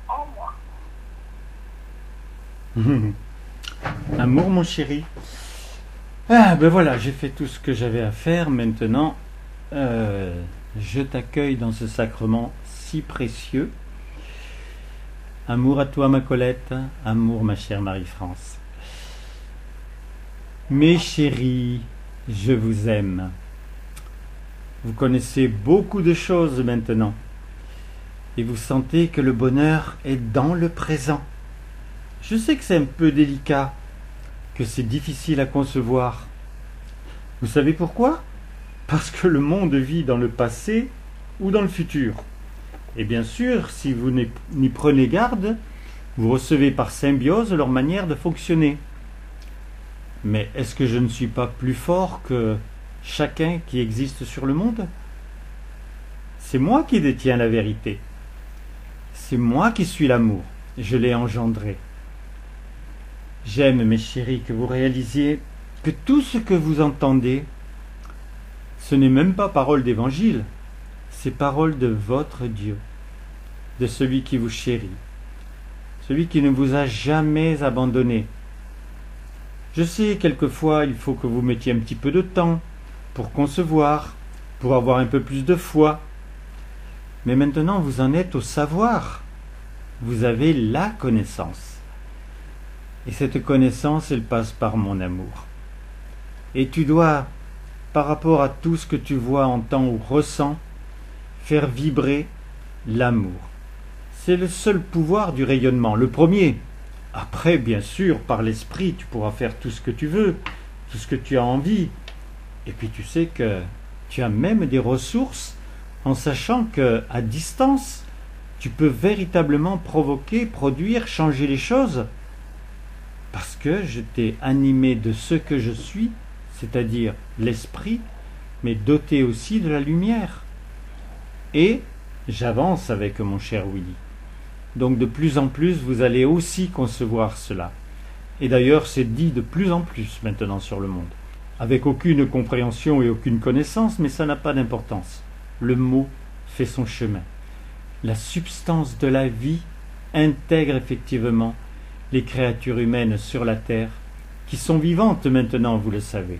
en moi. Amour, mon chéri. Ah, ben voilà, j'ai fait tout ce que j'avais à faire. Maintenant, je t'accueille dans ce sacrement si précieux. Amour à toi, ma Colette. Amour, ma chère Marie-France. Mes chéris, je vous aime. Vous connaissez beaucoup de choses maintenant. Et vous sentez que le bonheur est dans le présent. Je sais que c'est un peu délicat, que c'est difficile à concevoir. Vous savez pourquoi? Parce que le monde vit dans le passé ou dans le futur. Et bien sûr, si vous n'y prenez garde, vous recevez par symbiose leur manière de fonctionner. Mais est-ce que je ne suis pas plus fort que chacun qui existe sur le monde? C'est moi qui détiens la vérité. C'est moi qui suis l'amour. Je l'ai engendré. J'aime, mes chéris, que vous réalisiez que tout ce que vous entendez, ce n'est même pas parole d'évangile, c'est parole de votre Dieu, de celui qui vous chérit, celui qui ne vous a jamais abandonné. Je sais, quelquefois, il faut que vous mettiez un petit peu de temps pour concevoir, pour avoir un peu plus de foi. Mais maintenant, vous en êtes au savoir. Vous avez la connaissance. Et cette connaissance, elle passe par mon amour. Et tu dois, par rapport à tout ce que tu vois, entends ou ressens, faire vibrer l'amour. C'est le seul pouvoir du rayonnement, le premier. Après, bien sûr, par l'esprit, tu pourras faire tout ce que tu veux, tout ce que tu as envie. Et puis tu sais que tu as même des ressources en sachant que, à distance, tu peux véritablement provoquer, produire, changer les choses. Parce que je t'ai animé de ce que je suis, c'est-à-dire l'esprit, mais doté aussi de la lumière. Et j'avance avec mon cher Willy. Donc de plus en plus, vous allez aussi concevoir cela. Et d'ailleurs, c'est dit de plus en plus maintenant sur le monde. Avec aucune compréhension et aucune connaissance, mais ça n'a pas d'importance. Le mot fait son chemin. La substance de la vie intègre effectivement les créatures humaines sur la terre, qui sont vivantes maintenant, vous le savez.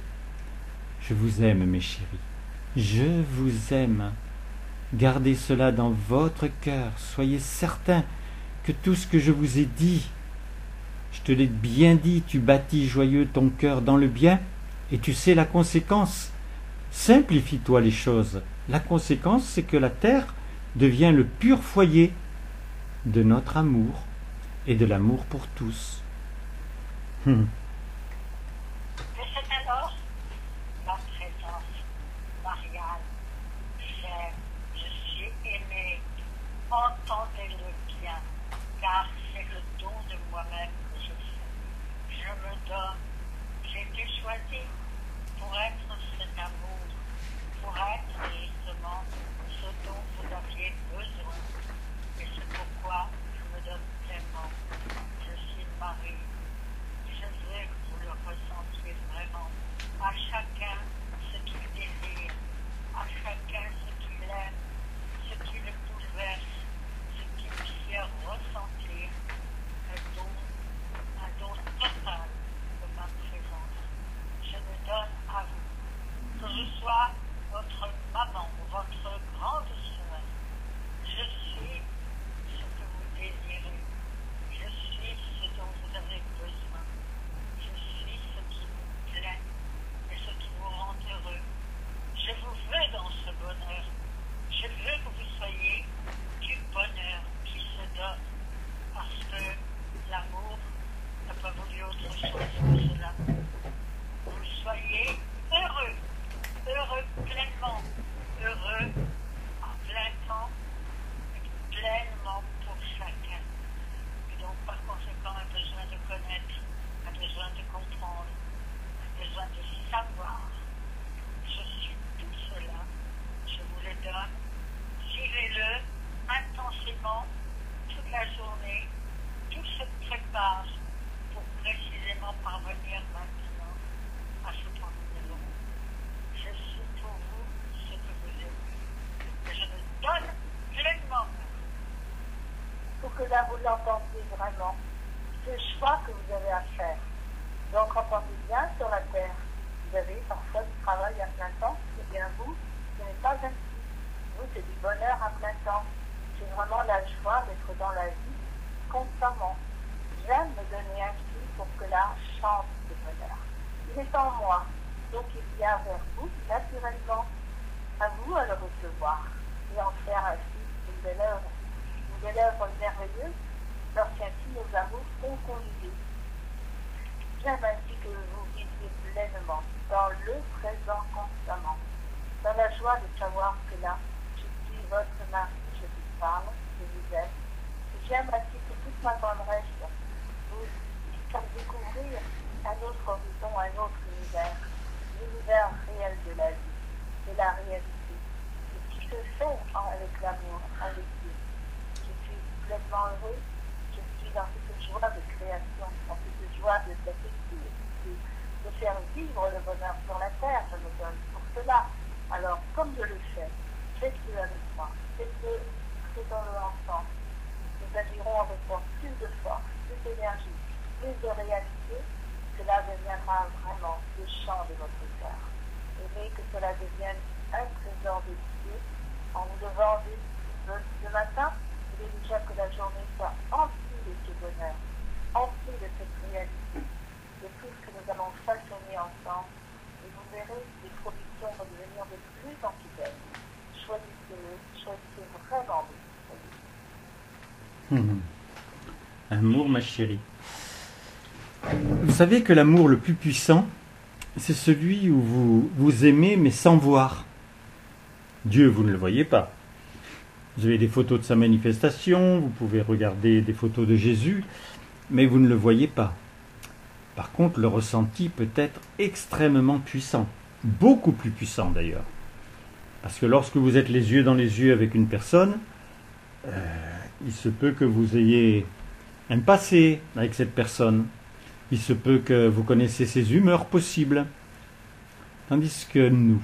Je vous aime, mes chéris. Je vous aime. Gardez cela dans votre cœur. Soyez certains que tout ce que je vous ai dit, je te l'ai bien dit, tu bâtis joyeux ton cœur dans le bien, et tu sais la conséquence. Simplifie-toi les choses. La conséquence, c'est que la terre devient le pur foyer de notre amour et de l'amour pour tous. Et c'est alors ma présence mariale. J'aime, je suis aimé. Entendez-le bien, car c'est le don de moi-même que je fais. Je me donne. J'ai été choisi pour être cet amour, pour être justement ce dont vous aviez besoin. Et c'est pourquoi je me donne tellement. Je suis Marie. Je veux que vous le ressentiez vraiment. À chacun ce qu'il désire, à chacun ce qu'il aime, ce qui le bouleverse, ce qui lui fait ressentir un don total de ma présence. Je me donne à vous. Que je sois votre maman, votre grande sœur. Je suis ce que là vous l'entendez vraiment, ce choix que vous avez à faire. Donc entendez bien sur la terre. Vous avez parfois du travail à plein temps, et bien vous, ce n'est pas ainsi. Vous, c'est du bonheur à plein temps. C'est vraiment la joie d'être dans la vie constamment. J'aime me donner ainsi pour que l'art chante de bonheur. Il est en moi, donc il vient vers vous naturellement. À vous à le recevoir et en faire ainsi une belle œuvre merveilleuse lorsqu'ainsi nos amours sont conjugués. J'aime ainsi que vous viviez pleinement dans le présent constamment, dans la joie de savoir que là, je suis votre mari, je vous parle, je vous aime. J'aime ainsi que toute ma tendresse vous fasse découvrir un autre horizon, un autre univers, l'univers réel de la vie, de la réalité, de ce qui se fait avec l'amour, avec Dieu. Je suis pleinement heureux, je suis dans cette joie de création, dans cette joie de cette étude, de faire vivre le bonheur sur la terre, je me donne pour cela. Alors, comme je le fais, faites-le avec moi, faites-le, faisons-le ensemble. Nous agirons avec moi plus de force, plus d'énergie, plus de réalité. Cela deviendra vraiment le chant de votre cœur. Aimez que cela devienne un trésor de Dieu en vous levant le matin. Il est déjà que la journée soit emplie de ce bonheur, emplie de cette réalité, de tout ce que nous allons façonner ensemble. Et vous verrez les productions vont devenir de plus en plus belles. Choisissez-le, choisissez vraiment de Amour, ma chérie. Vous savez que l'amour le plus puissant, c'est celui où vous aimez mais sans voir. Dieu, vous ne le voyez pas. Vous avez des photos de sa manifestation, vous pouvez regarder des photos de Jésus, mais vous ne le voyez pas. Par contre, le ressenti peut être extrêmement puissant, beaucoup plus puissant d'ailleurs. Parce que lorsque vous êtes les yeux dans les yeux avec une personne, il se peut que vous ayez un passé avec cette personne. Il se peut que vous connaissez ses humeurs possibles. Tandis que nous,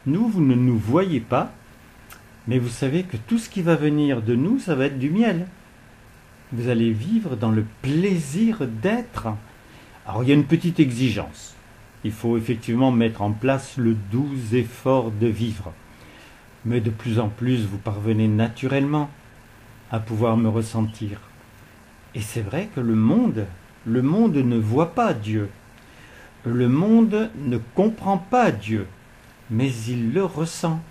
vous ne nous voyez pas, mais vous savez que tout ce qui va venir de nous, ça va être du miel. Vous allez vivre dans le plaisir d'être. Alors il y a une petite exigence. Il faut effectivement mettre en place le doux effort de vivre. Mais de plus en plus, vous parvenez naturellement à pouvoir me ressentir. Et c'est vrai que le monde ne voit pas Dieu. Le monde ne comprend pas Dieu, mais il le ressent.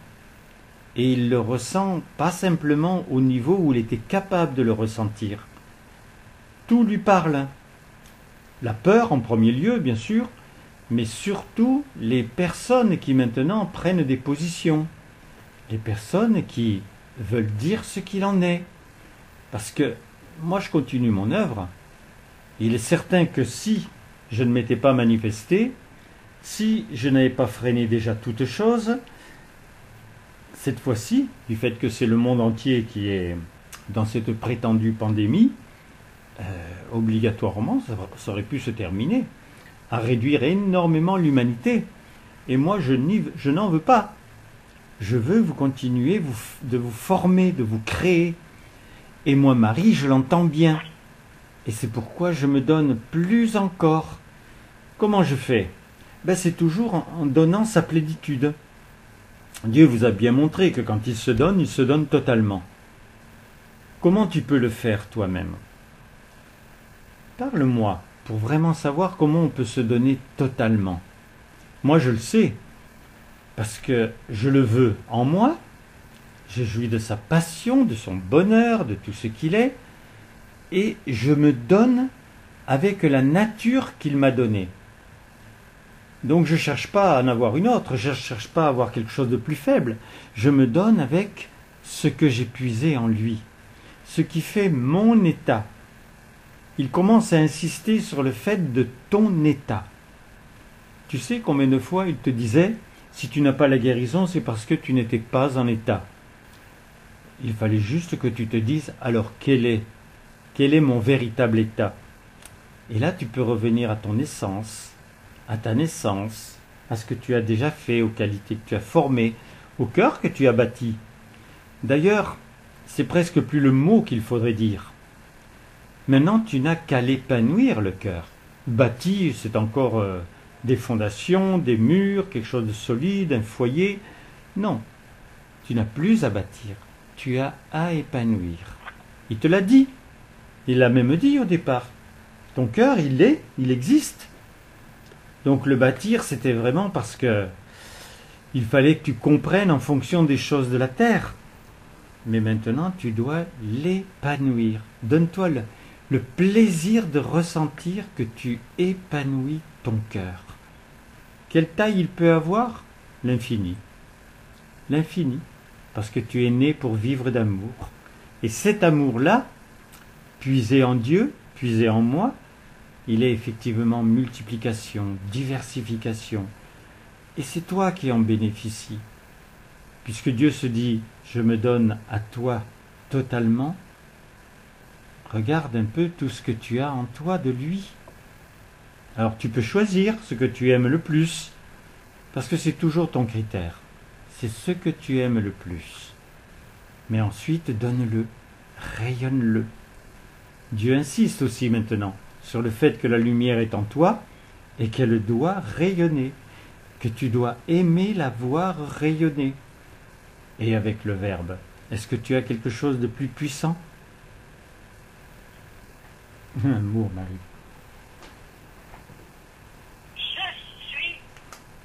Et il le ressent pas simplement au niveau où il était capable de le ressentir. Tout lui parle. La peur en premier lieu, bien sûr, mais surtout les personnes qui maintenant prennent des positions. Les personnes qui veulent dire ce qu'il en est. Parce que moi je continue mon œuvre. Il est certain que si je ne m'étais pas manifesté, si je n'avais pas freiné déjà toute chose, cette fois-ci, du fait que c'est le monde entier qui est dans cette prétendue pandémie, obligatoirement, ça aurait pu se terminer, à réduire énormément l'humanité. Et moi, je n'en veux pas. Je veux vous continuer de vous former, de vous créer. Et moi, Marie, je l'entends bien. Et c'est pourquoi je me donne plus encore. Comment je fais? C'est toujours en donnant sa plénitude. Dieu vous a bien montré que quand il se donne totalement. Comment tu peux le faire toi-même? Parle-moi pour vraiment savoir comment on peut se donner totalement. Moi, je le sais, parce que je le veux en moi, je jouis de sa passion, de son bonheur, de tout ce qu'il est, et je me donne avec la nature qu'il m'a donnée. Donc je ne cherche pas à en avoir une autre, je ne cherche pas à avoir quelque chose de plus faible, je me donne avec ce que j'ai puisé en lui, ce qui fait mon état. Il commence à insister sur le fait de ton état. Tu sais combien de fois il te disait, si tu n'as pas la guérison, c'est parce que tu n'étais pas en état. Il fallait juste que tu te dises, alors quel est mon véritable état? Et là tu peux revenir à ton essence, à ta naissance, à ce que tu as déjà fait, aux qualités que tu as formées, au cœur que tu as bâti. D'ailleurs, c'est presque plus le mot qu'il faudrait dire. Maintenant, tu n'as qu'à l'épanouir, le cœur. Bâti, c'est encore des fondations, des murs, quelque chose de solide, un foyer. Non, tu n'as plus à bâtir, tu as à épanouir. Il te l'a dit, il l'a même dit au départ. Ton cœur, il existe. Donc le bâtir, c'était vraiment parce que il fallait que tu comprennes en fonction des choses de la terre. Mais maintenant, tu dois l'épanouir. Donne-toi le plaisir de ressentir que tu épanouis ton cœur. Quelle taille il peut avoir? L'infini. L'infini. Parce que tu es né pour vivre d'amour. Et cet amour-là, puisé en Dieu, puisé en moi, il est effectivement multiplication, diversification. Et c'est toi qui en bénéficies. Puisque Dieu se dit, je me donne à toi totalement, regarde un peu tout ce que tu as en toi de lui. Alors tu peux choisir ce que tu aimes le plus, parce que c'est toujours ton critère. C'est ce que tu aimes le plus. Mais ensuite, donne-le, rayonne-le. Dieu insiste aussi maintenant sur le fait que la lumière est en toi et qu'elle doit rayonner, que tu dois aimer la voir rayonner. Et avec le Verbe, est-ce que tu as quelque chose de plus puissant? Amour, Marie. Je suis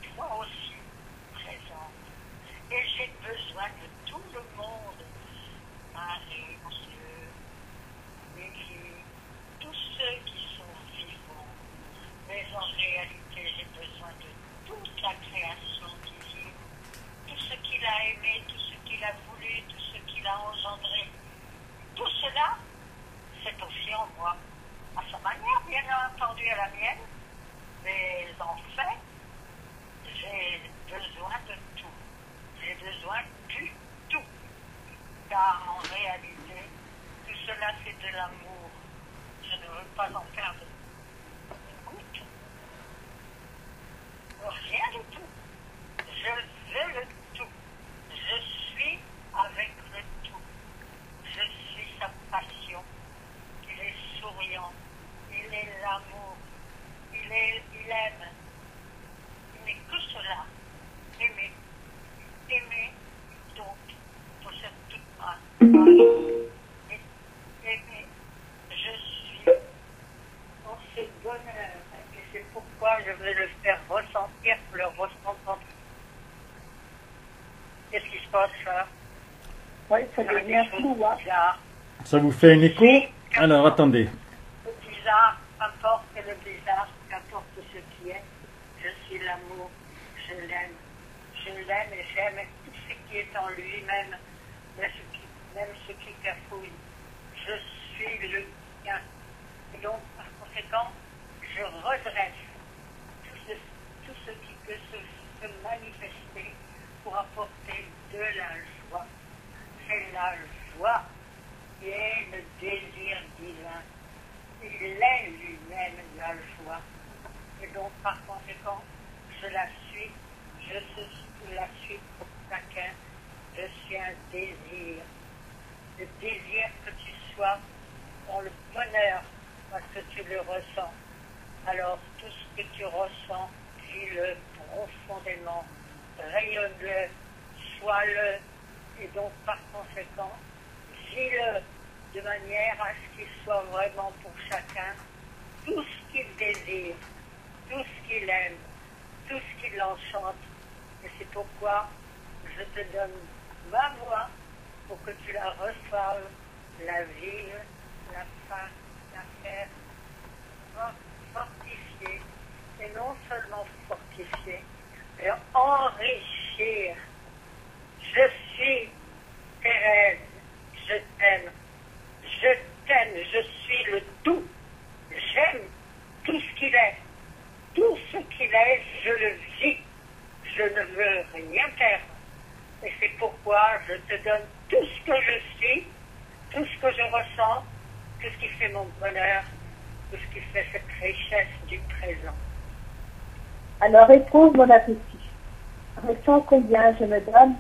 toi aussi présente et j'ai besoin de tout le monde. Marie, Dieu, Élie, tous ceux qui sont vivants. Mais en réalité, j'ai besoin de toute la création divine, tout ce qu'il a aimé, tout ce qu'il a voulu, tout ce qu'il a engendré. Tout cela, c'est aussi en moi. À sa manière, bien entendu à la mienne, mais en fait, j'ai besoin de tout. J'ai besoin du tout. Car en réalité, tout cela c'est de l'amour. Je ne veux pas en faire une goutte. Rien du tout. Je veux le tout. Je suis avec le tout. Je suis sa passion. Il est souriant. Il est l'amour. Il aime. Il n'est que cela. Aimer. Aimer, donc, possède toute ma aimer. Je suis en ce bonheur. Et c'est pourquoi je veux le faire ressentir, le ressentir. Qu'est-ce qui se passe là? Oui, ça devient flou, hein. Bizarre. Ça vous fait un écho? Alors attendez. Le bizarre, qu'importe le bizarre, qu'importe ce qui est, je suis l'amour, je l'aime. Je l'aime et j'aime tout ce qui est en lui, même ce qui cafouille. Je suis le bien. Et donc, par conséquent, je redresse tout ce qui peut se manifester pour apporter de la joie. C'est la joie qui est le désir divin. Il est lui-même la joie. Et donc, par conséquent, je la suis. Je la suis pour chacun. Je suis un désir. Le désir que tu sois dans le bonheur parce que tu le ressens. Alors, tout ce que tu ressens, vis-le profondément. Rayonne-le, sois-le. Et donc, par conséquent, vis-le de manière à ce qu'il soit vraiment pour chacun tout ce qu'il désire, tout ce qu'il aime, tout ce qui l'enchante. Et c'est pourquoi je te donne ma voix pour que tu la reçoives, la vive, la fasses, la faire fortifier. Et non seulement fortifier, mais enrichir. Je suis Thérèse, je t'aime. Je t'aime, je suis le tout. J'aime tout ce qu'il est. Tout ce qu'il est, je le vis. Je ne veux rien perdre. Et c'est pourquoi je te donne tout ce que je suis, tout ce que je ressens, tout ce qui fait mon bonheur, tout ce qui fait cette richesse du présent. Alors éprouve mon appétit. Ressens combien je me donne,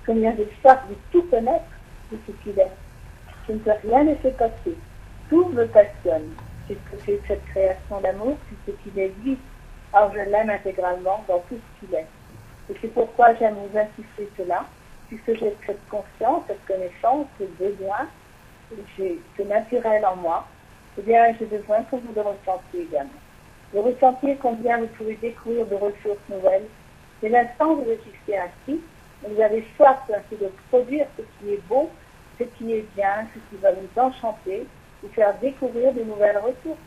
combien j'ai soif de tout connaître de ce qu'il est. je ne peux rien laisser passer. Tout me passionne. Puisque c'est cette création d'amour, puisque qu'il est lui. Alors je l'aime intégralement dans tout ce qu'il est. Et c'est pourquoi j'aime vous insister cela, puisque j'ai cette conscience, cette connaissance, ce besoin, j'ai ce naturel en moi, eh bien j'ai besoin que vous le ressentiez également. De ressentir combien vous pouvez découvrir de ressources nouvelles. Dès l'instant où vous le fixez ainsi, vous avez soif ainsi de produire ce qui est beau, ce qui est bien, ce qui va vous enchanter, vous faire découvrir de nouvelles ressources.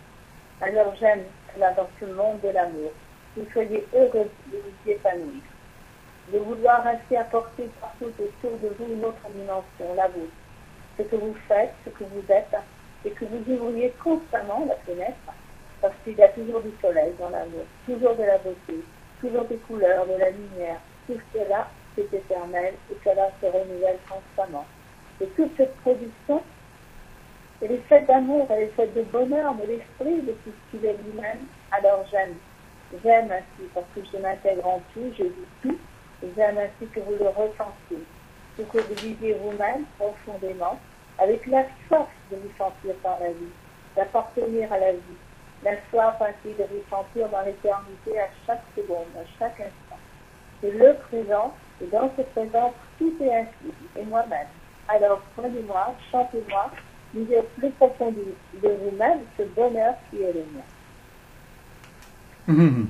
Alors j'aime cela dans ce monde de l'amour. Que vous soyez heureux de vous y épanouir. De vouloir ainsi apporter partout autour de vous une autre dimension, la vôtre. Ce que vous faites, ce que vous êtes, et que vous ouvriez constamment la fenêtre, parce qu'il y a toujours du soleil dans l'amour, toujours de la beauté, toujours des couleurs, de la lumière. Tout cela, c'est éternel, et cela se renouvelle constamment. Et toute cette production, elle est faite d'amour, elle est faite de bonheur, de l'esprit, de tout ce qu'il est lui-même. Alors j'aime. J'aime ainsi, parce que je m'intègre en tout, je vis tout, et j'aime ainsi que vous le ressentiez. Pour que vous viviez vous-même profondément, avec la soif de vous sentir par la vie, d'appartenir à la vie, la soif ainsi de vous sentir dans l'éternité à chaque seconde, à chaque instant. C'est le présent, et dans ce présent, tout est ainsi, et moi-même. Alors prenez-moi, chantez-moi, vivez au plus profond de vous-même ce bonheur qui est le mien.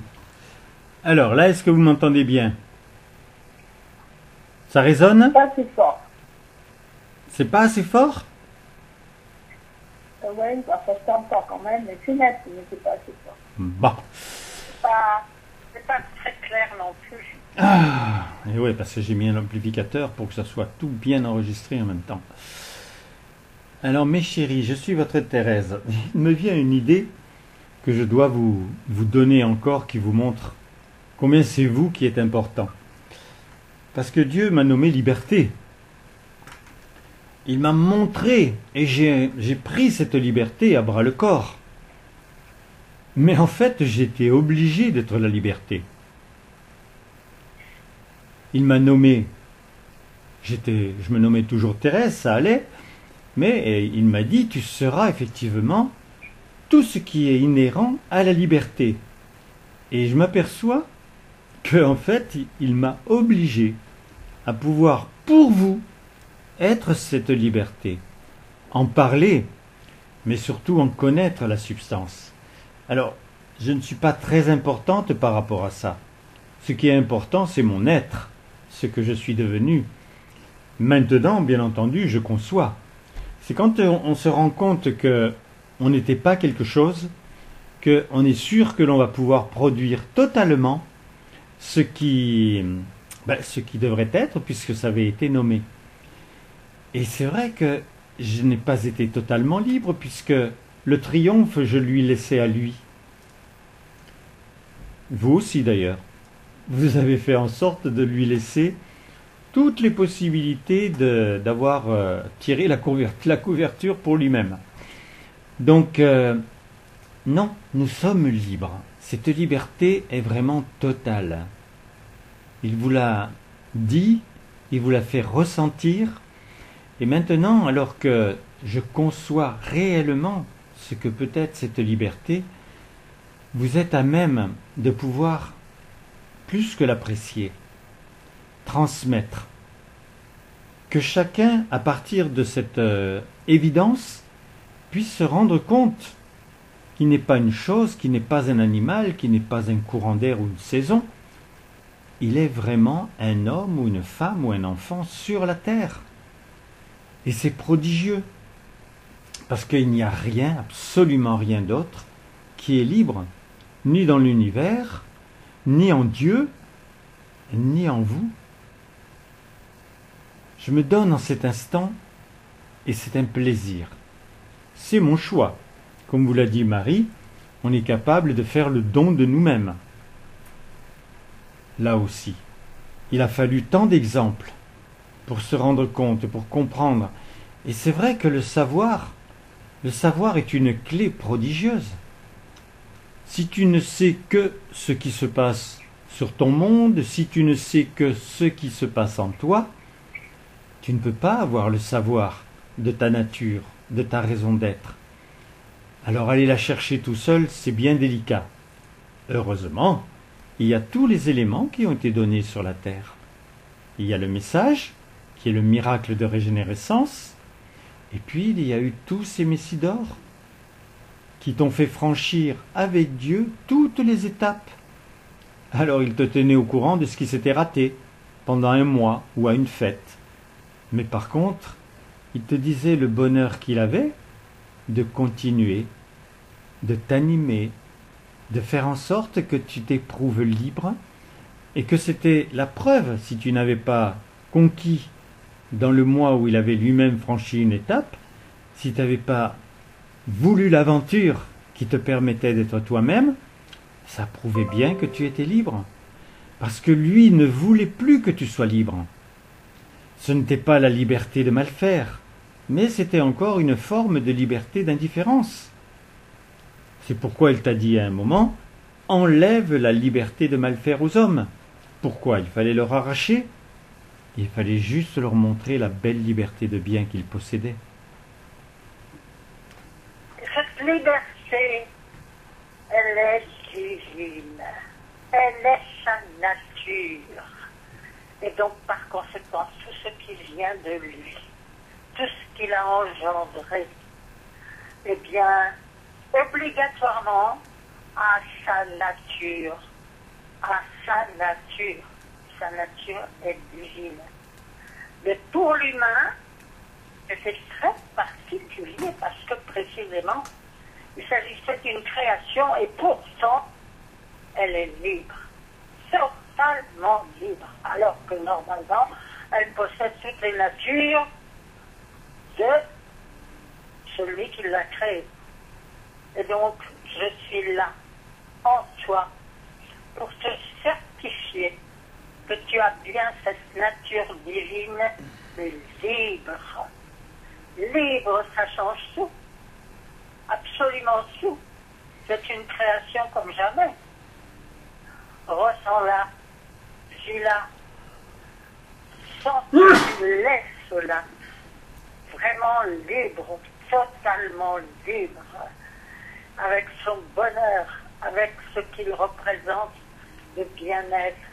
Alors là, est-ce que vous m'entendez bien? Ça résonne? Pas si fort. C'est pas assez fort? Oui, ça s'entend quand même, mais c'est net, mais c'est pas assez fort. Bon. C'est pas très clair non plus. Ah, et oui, parce que j'ai mis un amplificateur pour que ça soit tout bien enregistré en même temps. Alors mes chéris, je suis votre Thérèse. Il me vient une idée que je dois vous donner encore qui vous montre combien c'est vous qui êtes important. Parce que Dieu m'a nommé liberté. Il m'a montré et j'ai pris cette liberté à bras le corps. Mais en fait, j'étais obligé d'être la liberté. Il m'a nommé, je me nommais toujours Thérèse, ça allait, mais il m'a dit, tu seras effectivement tout ce qui est inhérent à la liberté. Et je m'aperçois qu'en fait, il m'a obligé à pouvoir, pour vous, être cette liberté, en parler, mais surtout en connaître la substance. Alors, je ne suis pas très importante par rapport à ça. Ce qui est important, c'est mon être, ce que je suis devenu. Maintenant, bien entendu, je conçois. C'est quand on se rend compte que on n'était pas quelque chose, qu'on est sûr que l'on va pouvoir produire totalement ce qui devrait être, puisque ça avait été nommé. Et c'est vrai que je n'ai pas été totalement libre, puisque le triomphe, je lui laissais à lui. Vous aussi d'ailleurs. Vous avez fait en sorte de lui laisser toutes les possibilités d'avoir tiré la couverture pour lui-même. Donc, non, nous sommes libres. Cette liberté est vraiment totale. Il vous l'a dit, il vous l'a fait ressentir, et maintenant, alors que je conçois réellement ce que peut être cette liberté, vous êtes à même de pouvoir, plus que l'apprécier, transmettre. Que chacun, à partir de cette évidence, puisse se rendre compte qu'il n'est pas une chose, qu'il n'est pas un animal, qu'il n'est pas un courant d'air ou une saison. Il est vraiment un homme ou une femme ou un enfant sur la terre. Et c'est prodigieux, parce qu'il n'y a rien, absolument rien d'autre, qui est libre, ni dans l'univers, ni en Dieu, ni en vous. Je me donne en cet instant, et c'est un plaisir. C'est mon choix. Comme vous l'a dit Marie, on est capable de faire le don de nous-mêmes. Là aussi, il a fallu tant d'exemples pour se rendre compte, pour comprendre. Et c'est vrai que le savoir est une clé prodigieuse. Si tu ne sais que ce qui se passe sur ton monde, si tu ne sais que ce qui se passe en toi, tu ne peux pas avoir le savoir. de ta nature, de ta raison d'être. Alors aller la chercher tout seul, c'est bien délicat. Heureusement, il y a tous les éléments qui ont été donnés sur la terre. Il y a le message, qui est le miracle de régénérescence, et puis il y a eu tous ces messies d'or qui t'ont fait franchir avec Dieu toutes les étapes. Alors il te tenait au courant de ce qui s'était raté pendant un mois ou à une fête. Mais par contre, il te disait le bonheur qu'il avait de continuer, de t'animer, de faire en sorte que tu t'éprouves libre et que c'était la preuve, si tu n'avais pas conquis dans le mois où il avait lui-même franchi une étape, si tu n'avais pas voulu l'aventure qui te permettait d'être toi-même, ça prouvait bien que tu étais libre. Parce que lui ne voulait plus que tu sois libre. Ce n'était pas la liberté de mal faire, mais c'était encore une forme de liberté d'indifférence. C'est pourquoi il t'a dit à un moment, enlève la liberté de mal faire aux hommes. Pourquoi? Il fallait leur arracher? Il fallait juste leur montrer la belle liberté de bien qu'ils possédaient. Cette liberté, elle est divine. Elle est sa nature. Et donc, par conséquent, tout ce qui vient de lui, tout ce qu'il a engendré, eh bien, obligatoirement, à sa nature. À sa nature. Sa nature est divine. Mais pour l'humain, c'est très particulier parce que précisément, il s'agissait d'une création et pourtant, elle est libre. Totalement libre. Alors que normalement, elle possède toutes les natures de celui qui l'a créée. Et donc, je suis là, en toi, pour te certifier que tu as bien cette nature divine, mais libre. Libre, ça change tout. Absolument tout. C'est une création comme jamais. Ressens-la, vis-la, sens-la, vraiment libre, totalement libre, avec son bonheur, avec ce qu'il représente de bien-être,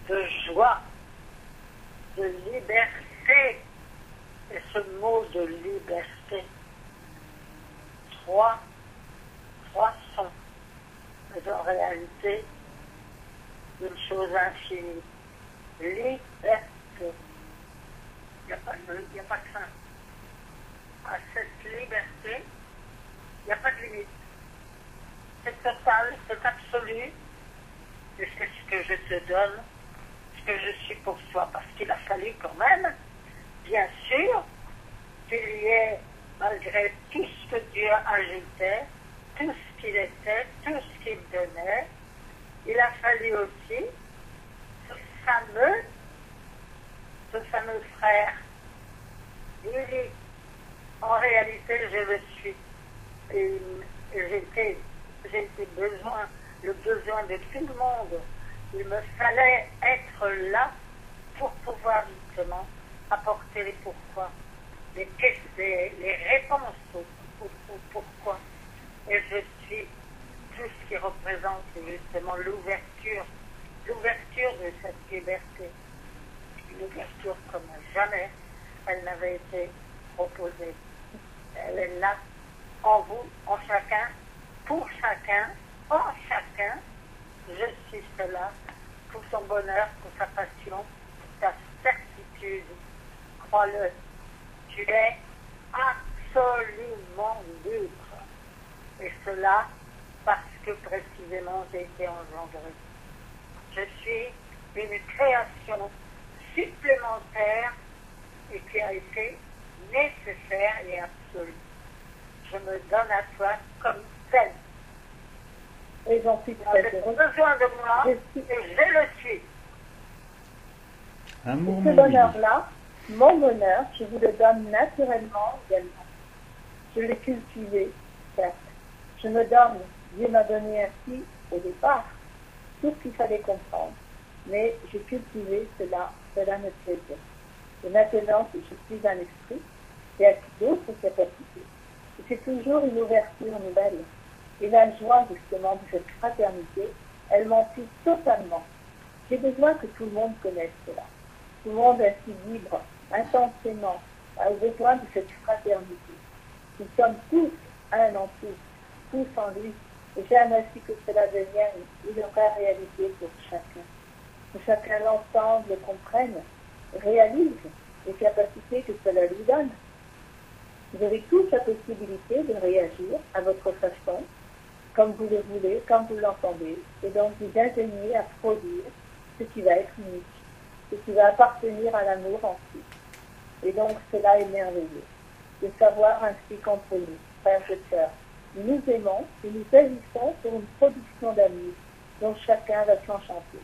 de joie, de liberté. Et ce mot de liberté, trois sons, mais en réalité, une chose infinie. Liberté. Il n'y a pas de fin. À cette liberté, il n'y a pas de limite. C'est total, c'est absolu. Et c'est ce que je te donne, ce que je suis pour toi. Parce qu'il a fallu quand même, bien sûr, qu'il y ait, malgré tout ce que Dieu ajoutait, tout ce qu'il était, tout ce qu'il donnait, il a fallu aussi ce fameux frère. Il dit, en réalité, je le suis. Et j'ai le besoin de tout le monde. Il me fallait être là pour pouvoir justement apporter les pourquoi, les réponses au pourquoi. Et je suis tout ce qui représente justement l'ouverture de cette liberté. Une ouverture comme jamais elle n'avait été proposée. Elle est là, en vous, en chacun, pour chacun, en chacun. Je suis cela, pour son bonheur, pour sa passion, pour sa certitude. Crois-le, tu es absolument libre. Et cela parce que précisément j'ai été engendré. Je suis une création supplémentaire et qui a été nécessaire et absolue. Je me donne à toi comme telle. Et j'en suis très Avec besoin de moi, et je le suis. Amour, ce bonheur-là, mon bonheur, je vous le donne naturellement également. Je l'ai cultivé, certes. Je me donne, Dieu m'a donné ainsi au départ tout ce qu'il fallait comprendre. Mais j'ai cultivé cela me plaisait. Et maintenant que je suis un esprit, et acquis d'autres capacités. Et c'est toujours une ouverture nouvelle. Et la joie, justement, de cette fraternité, elle m'emplit totalement. J'ai besoin que tout le monde connaisse cela. Tout le monde ainsi libre, intensément, a besoin de cette fraternité. Nous sommes tous un en tous en lui. Et j'aime ainsi que cela devienne une vraie réalité pour chacun. Que chacun l'entende, le comprenne, réalise les capacités que cela lui donne. Vous avez tous la possibilité de réagir à votre façon, comme vous le voulez, comme vous l'entendez, et donc vous ingéniez à produire ce qui va être unique, ce qui va appartenir à l'amour entier. Et donc cela est merveilleux, de savoir ainsi qu'entre nous, frères et sœurs, nous aimons et nous agissons pour une production d'amour dont chacun va s'enchanter.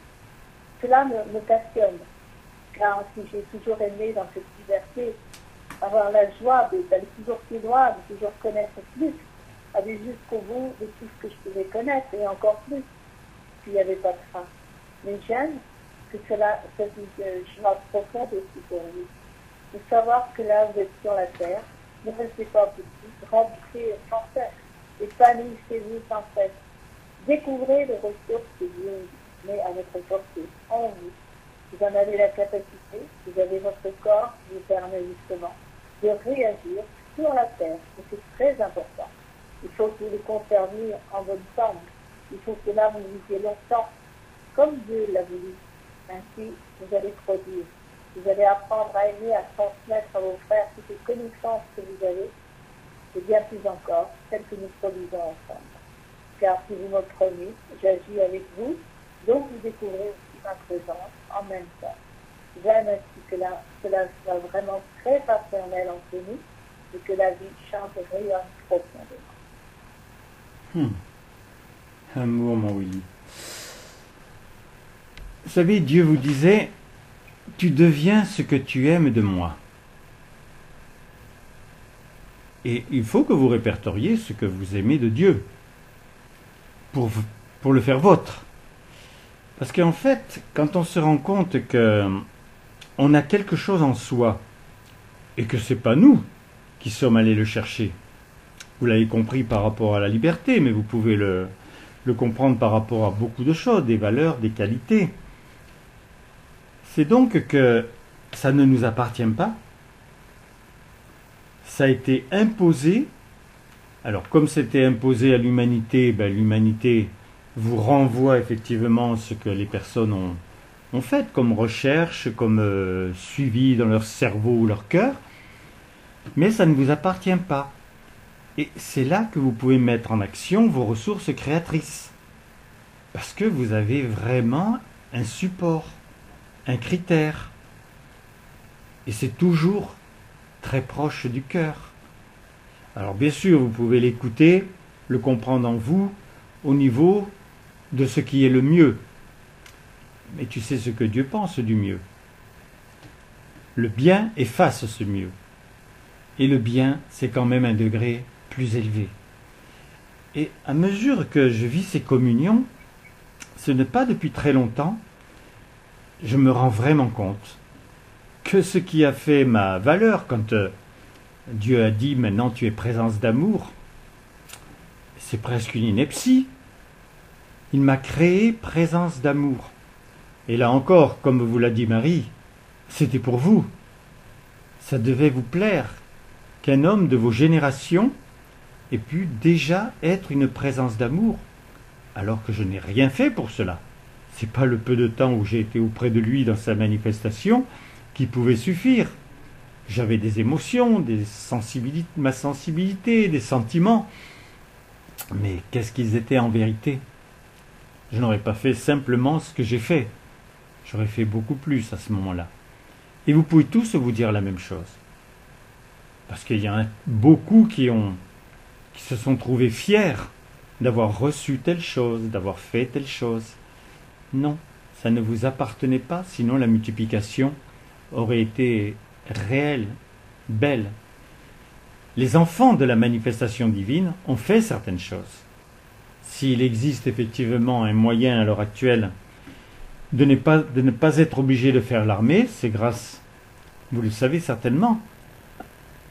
Cela me passionne, car si j'ai toujours aimé dans cette liberté, avoir la joie d'aller toujours plus loin, de toujours connaître plus, aller jusqu'au bout de tout ce que je pouvais connaître, et encore plus, s'il n'y avait pas de fin. Mais j'aime que cela, cette chemin profond aussi pour vous. De savoir que là, vous êtes sur la terre, ne restez pas petit, grandissez sans cesse, épanouissez-vous sans cesse. Découvrez les ressources que Dieu met à votre portée, en vous. Vous en avez la capacité, vous avez votre corps qui vous permet justement de réagir sur la terre, et c'est très important. Il faut que vous le conserviez en bonne forme. Il faut que là, vous viviez longtemps, comme Dieu l'a voulu. Ainsi, vous allez produire. Vous allez apprendre à aimer, à transmettre à vos frères toutes les connaissances que vous avez, et bien plus encore, celles que nous produisons ensemble. Car si vous me prenez, j'agis avec vous, donc vous découvrez aussi ma présence en même temps. J'aime ainsi que cela soit vraiment très personnel entre nous, et que la vie chante et rayonne profondément. Amour, mon Willy. Vous savez, Dieu vous disait, tu deviens ce que tu aimes de moi. Et il faut que vous répertoriez ce que vous aimez de Dieu pour le faire vôtre. Parce qu'en fait, quand on se rend compte que on a quelque chose en soi et que c'est pas nous qui sommes allés le chercher, vous l'avez compris par rapport à la liberté, mais vous pouvez le comprendre par rapport à beaucoup de choses, des valeurs, des qualités. C'est donc que ça ne nous appartient pas. Ça a été imposé. Alors, comme c'était imposé à l'humanité, l'humanité vous renvoie effectivement ce que les personnes ont fait comme recherche, comme suivi dans leur cerveau ou leur cœur. Mais ça ne vous appartient pas. Et c'est là que vous pouvez mettre en action vos ressources créatrices. Parce que vous avez vraiment un support, un critère. Et c'est toujours très proche du cœur. Alors bien sûr, vous pouvez l'écouter, le comprendre en vous, au niveau de ce qui est le mieux. Mais tu sais ce que Dieu pense du mieux. Le bien efface ce mieux. Et le bien, c'est quand même un degré plus élevé. Et à mesure que je vis ces communions, ce n'est pas depuis très longtemps, je me rends vraiment compte que ce qui a fait ma valeur quand Dieu a dit maintenant tu es présence d'amour, c'est presque une ineptie. Il m'a créé présence d'amour. Et là encore, comme vous l'a dit Marie, c'était pour vous. Ça devait vous plaire qu'un homme de vos générations ait pu déjà être une présence d'amour, alors que je n'ai rien fait pour cela. C'est pas le peu de temps où j'ai été auprès de lui dans sa manifestation qui pouvait suffire. J'avais des émotions, ma sensibilité, des sentiments. Mais qu'est-ce qu'ils étaient en vérité? Je n'aurais pas fait simplement ce que j'ai fait. J'aurais fait beaucoup plus à ce moment-là. Et vous pouvez tous vous dire la même chose. Parce qu'il y en a beaucoup qui se sont trouvés fiers d'avoir reçu telle chose, d'avoir fait telle chose. Non, ça ne vous appartenait pas, sinon la multiplication aurait été réelle, belle. Les enfants de la manifestation divine ont fait certaines choses. S'il existe effectivement un moyen à l'heure actuelle de ne pas être obligé de faire l'armée, c'est grâce, vous le savez certainement,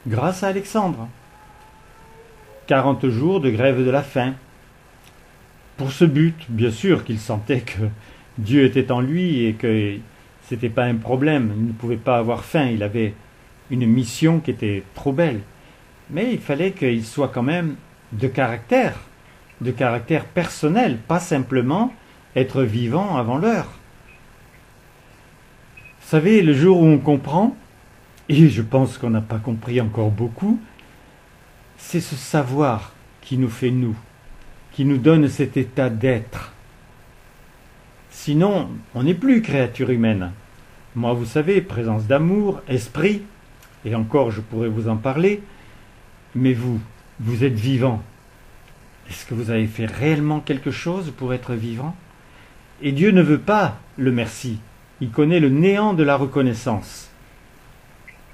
grâce à Alexandre. 40 jours de grève de la faim. Pour ce but, bien sûr qu'il sentait que Dieu était en lui et que c'était pas un problème. Il ne pouvait pas avoir faim. Il avait une mission qui était trop belle. Mais il fallait qu'il soit quand même de caractère personnel, pas simplement être vivant avant l'heure. Vous savez, le jour où on comprend, et je pense qu'on n'a pas compris encore beaucoup, c'est ce savoir qui nous fait nous, qui nous donne cet état d'être. Sinon, on n'est plus créature humaine. Moi, vous savez, présence d'amour, esprit, et encore je pourrais vous en parler, mais vous êtes vivant. Est-ce que vous avez fait réellement quelque chose pour être vivant? Et Dieu ne veut pas le merci. Il connaît le néant de la reconnaissance.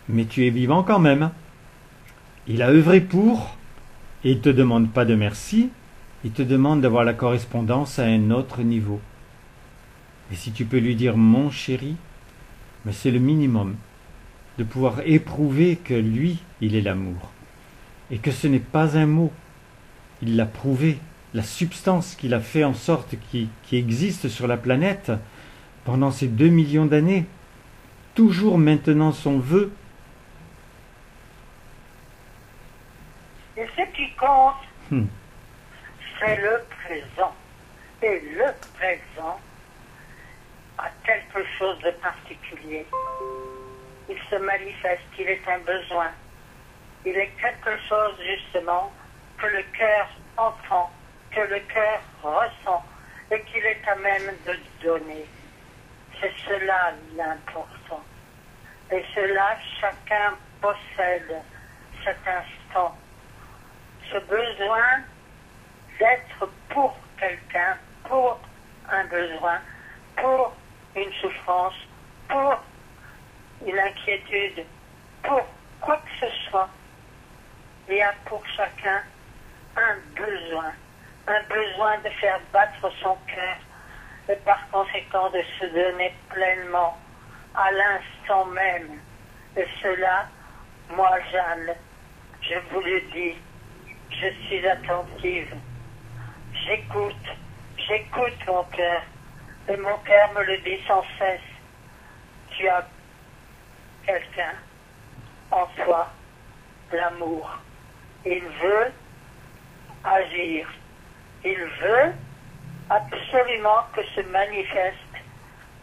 Mais tu es vivant quand même. Il a œuvré pour, et il ne te demande pas de merci, il te demande d'avoir la correspondance à un autre niveau. Et si tu peux lui dire mon chéri, mais c'est le minimum, de pouvoir éprouver que lui, il est l'amour. Et que ce n'est pas un mot. Il l'a prouvé. La substance qu'il a fait en sorte qui existe sur la planète pendant ces 2 millions d'années, toujours maintenant son vœu. Et ce qui compte, c'est le présent. Et le présent a quelque chose de particulier. Il se manifeste, il est un besoin. Il est quelque chose, justement, que le cœur entend, que le cœur ressent, et qu'il est à même de donner. C'est cela l'important. Et cela, chacun possède cet instant. Ce besoin d'être pour quelqu'un, pour un besoin, pour une souffrance, pour une inquiétude, pour quoi que ce soit. Il y a pour chacun un besoin de faire battre son cœur et par conséquent de se donner pleinement à l'instant même. Et cela, moi, Jeanne, je vous le dis, je suis attentive, j'écoute mon cœur, et mon cœur me le dit sans cesse. Tu as quelqu'un en toi, l'amour. Il veut agir. Il veut absolument que se manifeste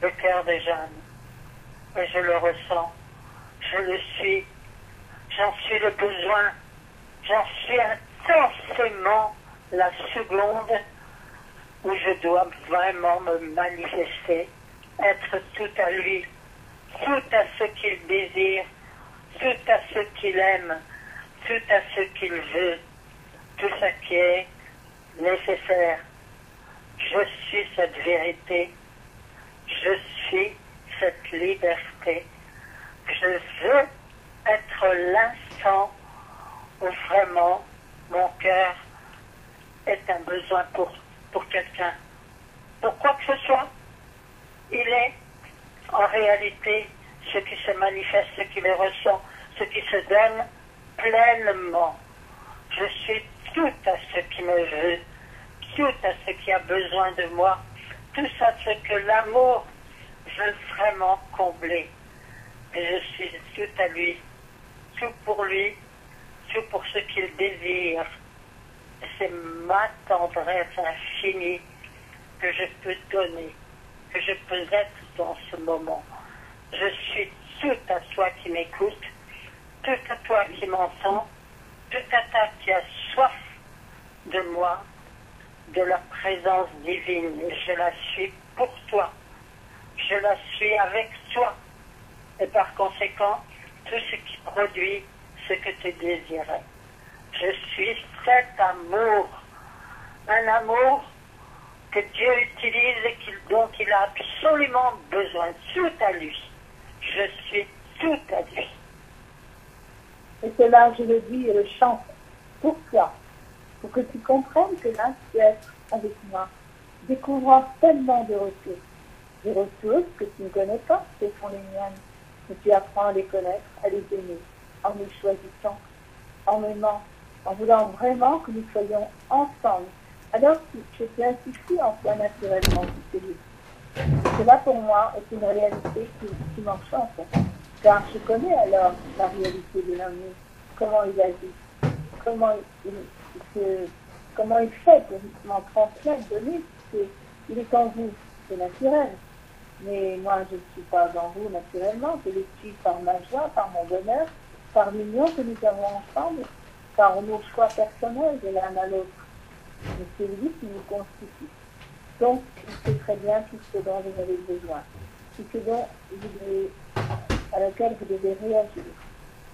le cœur de Jeanne. Et je le ressens. Je le suis. J'en suis le besoin. J'en suis intensément la seconde où je dois vraiment me manifester, être tout à lui, tout à ce qu'il désire, tout à ce qu'il aime, tout à ce qu'il veut, tout ce qui est nécessaire. Je suis cette vérité, je suis cette liberté. Je veux être l'instant où vraiment mon cœur est un besoin pour quelqu'un, pour quoi que ce soit. Il est en réalité ce qui se manifeste, ce qui le ressent, ce qui se donne pleinement. Je suis tout à ce qui me veut, tout à ce qui a besoin de moi, tout à ce que l'amour veut vraiment combler. Et je suis tout à lui, tout pour lui, tout pour ce qu'il désire. C'est ma tendresse infinie que je peux donner, que je peux être dans ce moment. Je suis tout à toi qui m'écoute, tout à toi qui m'entend, tout à toi qui a soif de moi, de la présence divine. Et je la suis pour toi. Je la suis avec toi. Et par conséquent, tout ce qui produit ce que tu désirais. Je suis cet amour. Un amour que Dieu utilise et dont il a absolument besoin. Tout à lui. Je suis tout à lui. Et cela, je le dis et le chante pour toi, pour que tu comprennes que là, tu es avec moi, découvrant tellement de ressources. Des ressources que tu ne connais pas, ce sont les miennes, mais tu apprends à les connaître, à les aimer, en les choisissant en m'aimant, en voulant vraiment que nous soyons ensemble. Alors je t'ai ainsi cru en toi naturellement, dit Félix. Cela pour moi est une réalité qui m'enchante, car je connais alors la réalité de l'amour, comment il agit, comment il fait pour m'en transmettre, donner, il est en vous, c'est naturel. Mais moi, je ne suis pas en vous naturellement, je le suis par ma joie, par mon bonheur, par l'union que nous avons ensemble, par nos choix personnels de l'un à l'autre. Mais c'est lui qui nous constitue. Donc, il sait très bien tout ce dont vous avez besoin, tout ce dont à laquelle vous devez réagir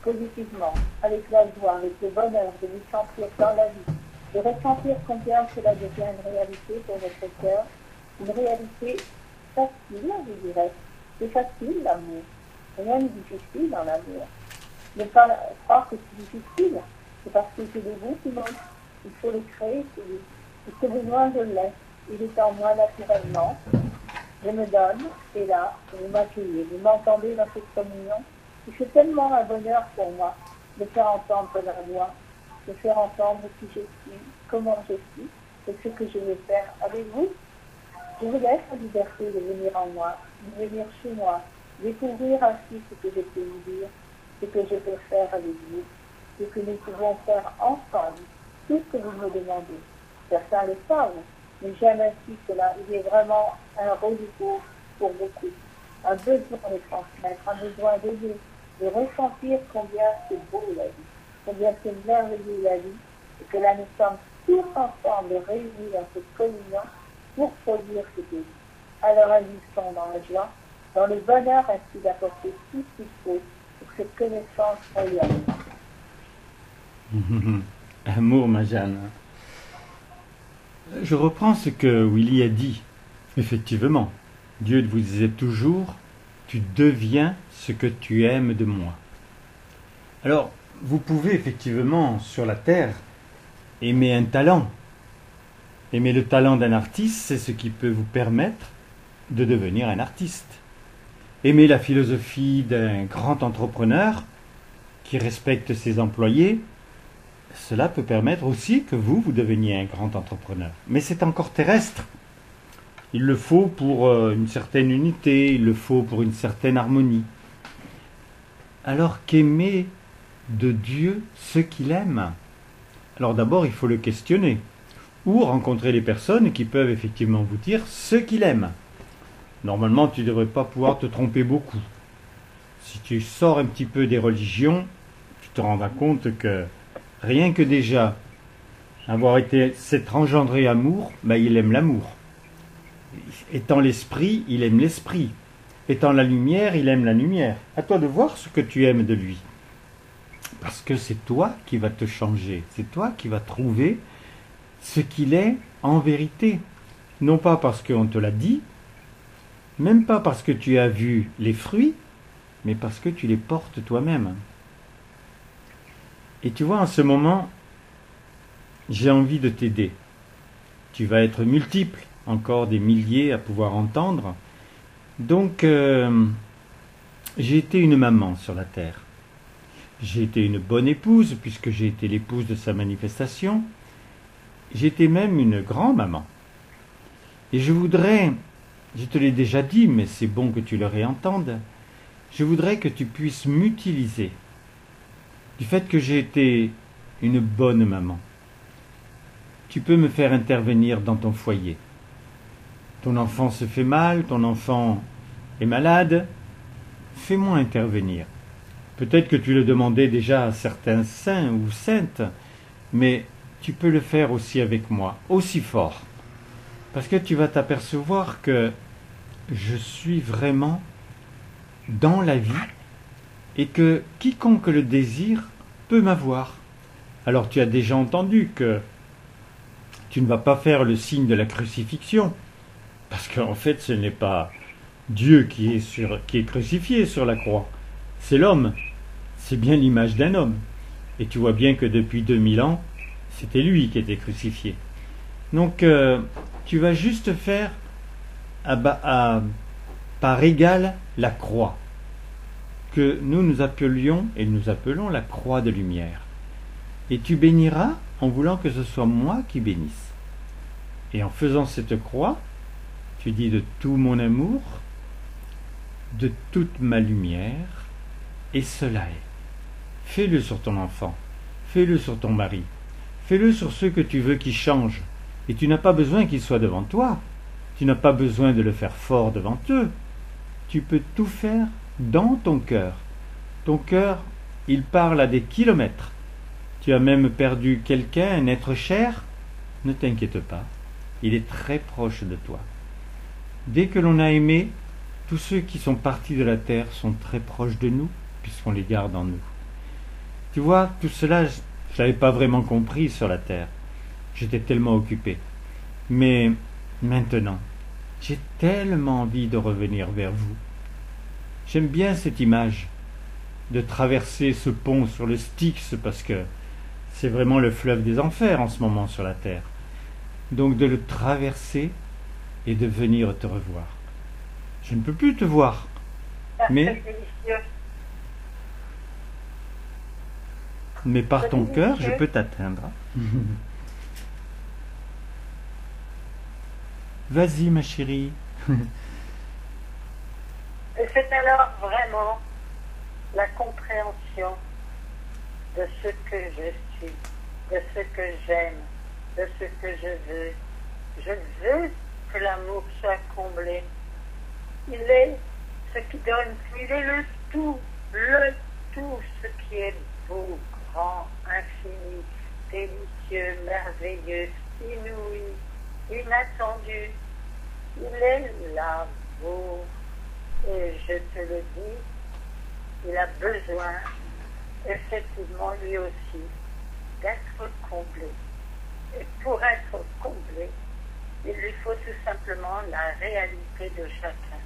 positivement, avec la joie, avec le bonheur de vous sentir dans la vie, de ressentir combien cela devient une réalité pour votre cœur, une réalité facile, je dirais. C'est facile l'amour, rien n'est difficile dans l'amour. Ne pas croire que c'est difficile, c'est parce que c'est de vous qui manque. Il faut le créer, c'est lui. Et ce besoin, je l'ai. Il est en moi naturellement. Je me donne, et là, vous m'accueillez. Vous m'entendez dans cette communion. Et c'est tellement un bonheur pour moi de faire entendre la voix, de faire entendre qui je suis, comment je suis, et ce que je veux faire avec vous. Je vous laisse la liberté de venir en moi, de venir chez moi, découvrir ainsi ce que je peux vous dire, ce que je peux faire avec vous, ce que nous pouvons faire ensemble, tout ce que vous me demandez. Certains le savent, mais j'aime ainsi cela. Il est vraiment un renouveau pour beaucoup, un besoin de transmettre, un besoin d'aider, de ressentir combien c'est beau la vie, combien c'est merveilleux la vie, et que là nous sommes tous ensemble réunis dans cette communion pour produire ce Dieu. Alors agissons dans la joie, dans le bonheur ainsi d'apporter tout ce qu'il faut pour cette connaissance réelle. Amour, ma Jeanne. Je reprends ce que Willy a dit. Effectivement, Dieu vous disait toujours, tu deviens ce que tu aimes de moi. Alors, vous pouvez effectivement, sur la terre, aimer un talent. Aimer le talent d'un artiste, c'est ce qui peut vous permettre de devenir un artiste. Aimer la philosophie d'un grand entrepreneur qui respecte ses employés, cela peut permettre aussi que vous deveniez un grand entrepreneur. Mais c'est encore terrestre. Il le faut pour une certaine unité, il le faut pour une certaine harmonie. Alors qu'aimer de Dieu ce qu'il aime? Alors d'abord, il faut le questionner. Ou rencontrer les personnes qui peuvent effectivement vous dire ce qu'il aime. Normalement, tu ne devrais pas pouvoir te tromper beaucoup. Si tu sors un petit peu des religions, tu te rendras compte que rien que déjà avoir été s'être engendré amour, il aime l'amour. Étant l'esprit, il aime l'esprit. Étant la lumière, il aime la lumière. À toi de voir ce que tu aimes de lui. Parce que c'est toi qui vas te changer. C'est toi qui vas trouver ce qu'il est en vérité. Non pas parce qu'on te l'a dit, même pas parce que tu as vu les fruits, mais parce que tu les portes toi-même. Et tu vois, en ce moment, j'ai envie de t'aider. Tu vas être multiple, encore des milliers à pouvoir entendre. Donc, j'ai été une maman sur la terre. J'ai été une bonne épouse, puisque j'ai été l'épouse de sa manifestation. J'ai été même une grand-maman. Et je voudrais, je te l'ai déjà dit, mais c'est bon que tu le réentendes, je voudrais que tu puisses m'utiliser du fait que j'ai été une bonne maman. Tu peux me faire intervenir dans ton foyer. Ton enfant se fait mal, ton enfant est malade, fais-moi intervenir. Peut-être que tu le demandais déjà à certains saints ou saintes, mais tu peux le faire aussi avec moi, aussi fort. Parce que tu vas t'apercevoir que je suis vraiment dans la vie et que quiconque le désire peut m'avoir. Alors tu as déjà entendu que tu ne vas pas faire le signe de la crucifixion, parce qu'en fait ce n'est pas Dieu qui est crucifié sur la croix, c'est l'homme, c'est bien l'image d'un homme. Et tu vois bien que depuis 2000 ans, c'était lui qui était crucifié. Donc tu vas juste faire par égal la croix, que nous appelions et nous appelons la croix de lumière. Et tu béniras en voulant que ce soit moi qui bénisse. Et en faisant cette croix, tu dis de tout mon amour, de toute ma lumière, et cela est. Fais-le sur ton enfant, fais-le sur ton mari, fais-le sur ceux que tu veux qui changent. Et tu n'as pas besoin qu'ils soient devant toi, tu n'as pas besoin de le faire fort devant eux. Tu peux tout faire dans ton cœur. Ton cœur, il parle à des kilomètres. Tu as même perdu quelqu'un, un être cher, ne t'inquiète pas, il est très proche de toi. Dès que l'on a aimé, tous ceux qui sont partis de la terre sont très proches de nous, puisqu'on les garde en nous. Tu vois, tout cela, je n'avais pas vraiment compris sur la terre. J'étais tellement occupé. Mais maintenant, j'ai tellement envie de revenir vers vous. J'aime bien cette image de traverser ce pont sur le Styx, parce que c'est vraiment le fleuve des enfers en ce moment sur la terre. Donc de le traverser et de venir te revoir. Je ne peux plus te voir, mais par ton cœur, je peux t'atteindre. Vas-y, ma chérie. Et c'est alors vraiment la compréhension de ce que je suis, de ce que j'aime, de ce que je veux. Je veux que l'amour soit comblé. Il est ce qui donne, il est le tout, ce qui est beau, grand, infini, délicieux, merveilleux, inouï, inattendu. Il est l'amour. Et je te le dis, il a besoin, effectivement, lui aussi, d'être comblé. Et pour être comblé, il lui faut tout simplement la réalité de chacun.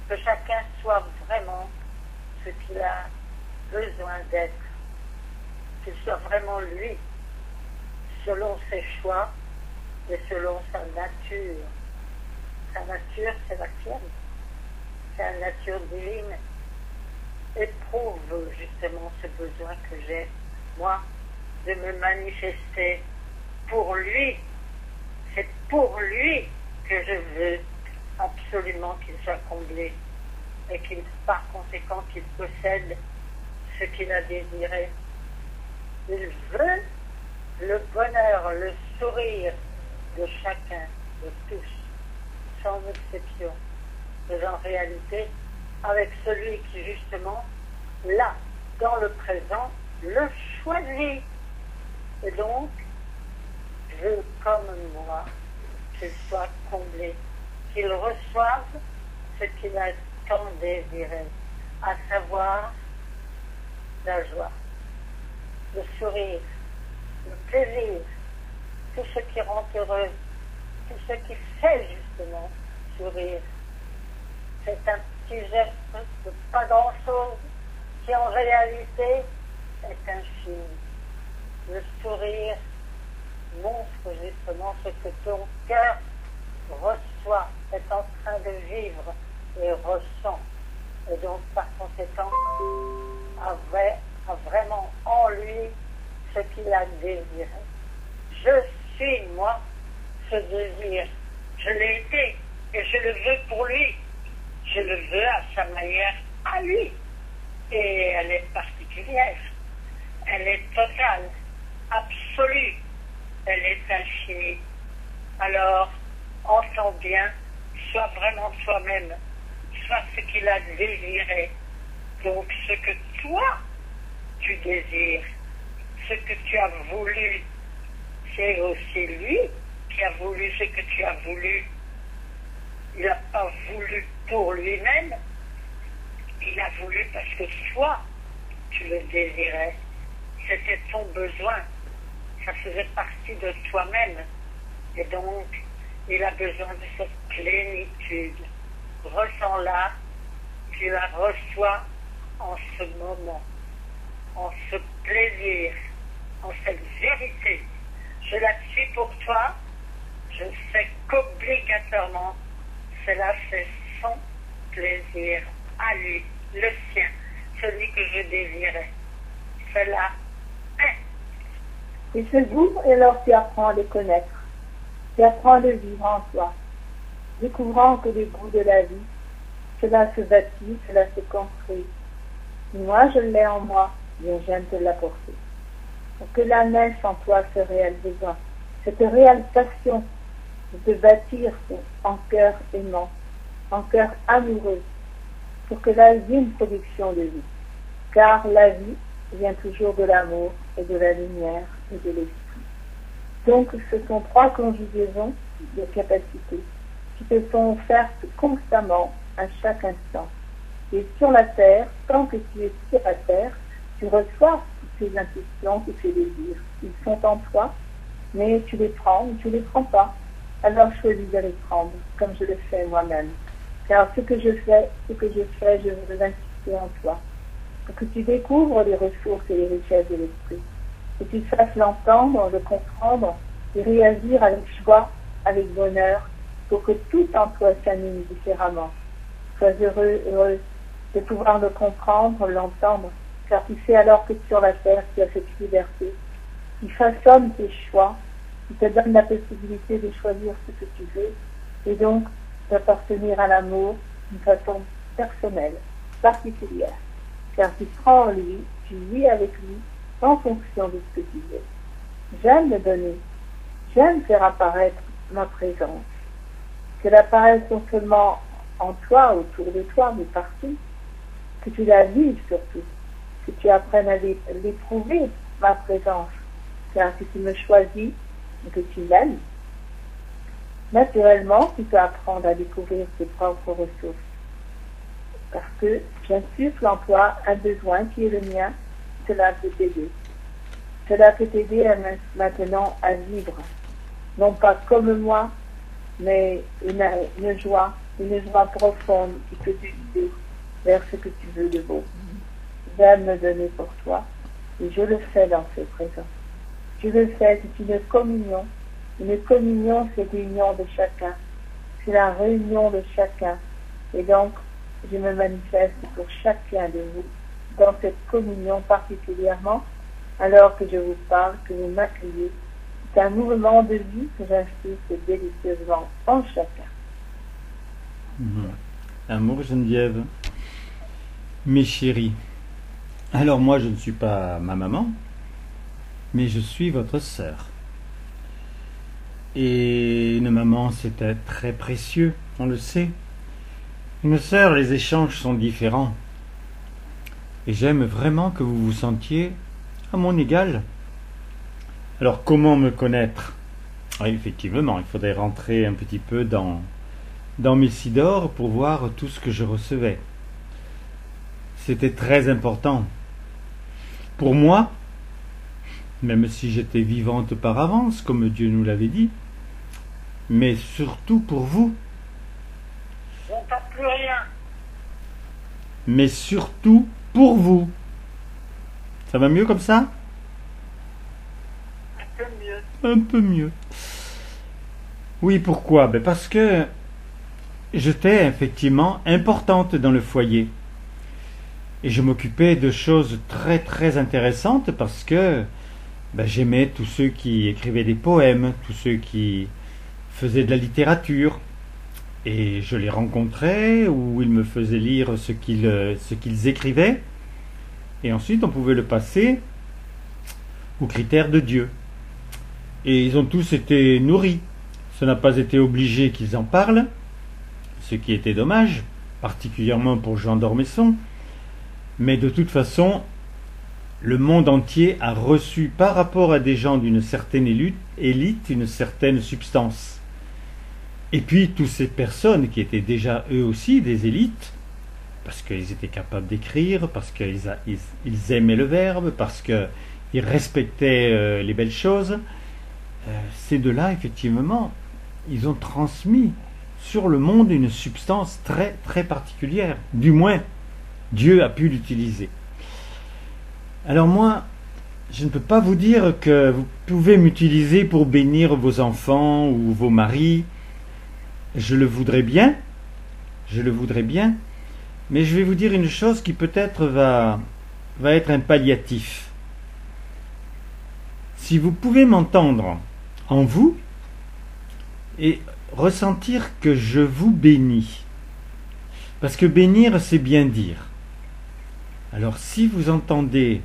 Que chacun soit vraiment ce qu'il a besoin d'être. Qu'il soit vraiment lui, selon ses choix et selon sa nature. Sa nature, c'est la tienne. Sa nature divine éprouve justement ce besoin que j'ai, moi, de me manifester pour lui. C'est pour lui que je veux absolument qu'il soit comblé et qu'il, par conséquent, qu'il possède ce qu'il a désiré. Il veut le bonheur, le sourire de chacun, de tous, sans exception. Mais en réalité, avec celui qui, justement, là, dans le présent, le choisit. Et donc, veut, comme moi, qu'il soit comblé, qu'il reçoive ce qu'il a tant désiré, à savoir la joie, le sourire, le plaisir, tout ce qui rend heureux, tout ce qui fait justement sourire. C'est un petit geste de pas grand-chose qui en réalité est infini. Le sourire montre justement ce que ton cœur reçoit, est en train de vivre et ressent. Et donc par conséquent a vraiment en lui ce qu'il a désiré. Je suis moi ce désir. Je l'ai été et je le veux pour lui. Je le veux à sa manière, à lui. Et elle est particulière. Elle est totale, absolue. Elle est infinie. Alors, entends bien, sois vraiment toi-même. Sois ce qu'il a désiré. Donc, ce que toi, tu désires, ce que tu as voulu, c'est aussi lui qui a voulu ce que tu as voulu. Il n'a pas voulu pour lui-même, il a voulu parce que toi, tu le désirais. C'était ton besoin, ça faisait partie de toi-même. Et donc, il a besoin de cette plénitude. Ressens-la, tu la reçois en ce moment, en ce plaisir, en cette vérité. Je la suis pour toi, je sais qu'obligatoirement, cela fait son plaisir à lui, le sien, celui que je désirais. Cela est Et ce jour, et alors tu apprends à les connaître. Tu apprends à le vivre en toi, découvrant que les goûts de la vie, cela se bâtit, cela se construit. Si moi je l'ai en moi, bien j'aime te l'apporter. Pour que la naisse en toi se réalisera, cette réalisation de te bâtir en cœur aimant, en cœur amoureux, pour que la vie une production de vie. Car la vie vient toujours de l'amour et de la lumière et de l'esprit. Donc ce sont trois conjugaisons de capacités qui te sont offertes constamment à chaque instant. Et sur la terre, tant que tu es sur la terre, tu reçois toutes ces intuitions, tous ces désirs. Ils sont en toi, mais tu les prends ou tu les prends pas. Alors choisis de les prendre, comme je le fais moi-même. Car ce que je fais, je veux l'insister en toi. Pour que tu découvres les ressources et les richesses de l'esprit. Que tu fasses l'entendre, le comprendre et réagir avec joie, avec bonheur, pour que tout en toi s'anime différemment. Sois heureux, heureuse de pouvoir le comprendre, l'entendre, car tu sais alors que sur la terre, tu as cette liberté qui façonne tes choix, qui te donne la possibilité de choisir ce que tu veux, et donc d'appartenir à l'amour d'une façon personnelle, particulière. Car tu crois en lui, tu vis avec lui, en fonction de ce que tu veux. J'aime le donner, j'aime faire apparaître ma présence, qu'elle apparaisse non seulement en toi, autour de toi, mais partout, que tu la vives surtout, que tu apprennes à l'éprouver, ma présence, car si tu me choisis et que tu m'aimes, naturellement, tu peux apprendre à découvrir tes propres ressources. Parce que j'insuffle en toi un besoin qui est le mien, cela peut t'aider. Cela peut t'aider maintenant à vivre, non pas comme moi, mais une joie profonde qui peut te guider vers ce que tu veux de beau. J'aime me donner pour toi, et je le fais dans ce présent. Je le fais, c'est une communion. Une communion, c'est l'union de chacun. C'est la réunion de chacun. Et donc, je me manifeste pour chacun de vous dans cette communion particulièrement, alors que je vous parle, que vous m'accueillez. C'est un mouvement de vie que j'insiste délicieusement en chacun. Amour Geneviève, mes chéris, alors moi je ne suis pas ma maman, mais je suis votre sœur. Et une maman c'était très précieux, on le sait. Une sœur, les échanges sont différents. Et j'aime vraiment que vous vous sentiez à mon égal. Alors comment me connaître? Oui, effectivement, il faudrait rentrer un petit peu dans mes sidores pour voir tout ce que je recevais. C'était très important. Pour moi, même si j'étais vivante par avance, comme Dieu nous l'avait dit, mais surtout pour vous. On ne parle plus rien. Mais surtout pour vous. Ça va mieux comme ça? Un peu mieux. Un peu mieux. Oui, pourquoi? Parce que j'étais effectivement importante dans le foyer. Et je m'occupais de choses très très intéressantes parce que j'aimais tous ceux qui écrivaient des poèmes, tous ceux qui faisaient de la littérature. Et je les rencontrais ou ils me faisaient lire ce qu'ils écrivaient. Et ensuite on pouvait le passer aux critères de Dieu. Et ils ont tous été nourris. Ce n'a pas été obligé qu'ils en parlent, ce qui était dommage, particulièrement pour Jean d'Ormesson. Mais de toute façon, le monde entier a reçu par rapport à des gens d'une certaine élite une certaine substance. Et puis toutes ces personnes qui étaient déjà eux aussi des élites, parce qu'ils étaient capables d'écrire, parce qu'ils aimaient le verbe, parce qu'ils respectaient les belles choses, ces deux-là, effectivement, ils ont transmis sur le monde une substance très très particulière. Du moins, Dieu a pu l'utiliser. Alors moi, je ne peux pas vous dire que vous pouvez m'utiliser pour bénir vos enfants ou vos maris. Je le voudrais bien, mais je vais vous dire une chose qui peut-être va être un palliatif. si vous pouvez m'entendre en vous et ressentir que je vous bénis. Parce que bénir, c'est bien dire. Alors si vous entendez,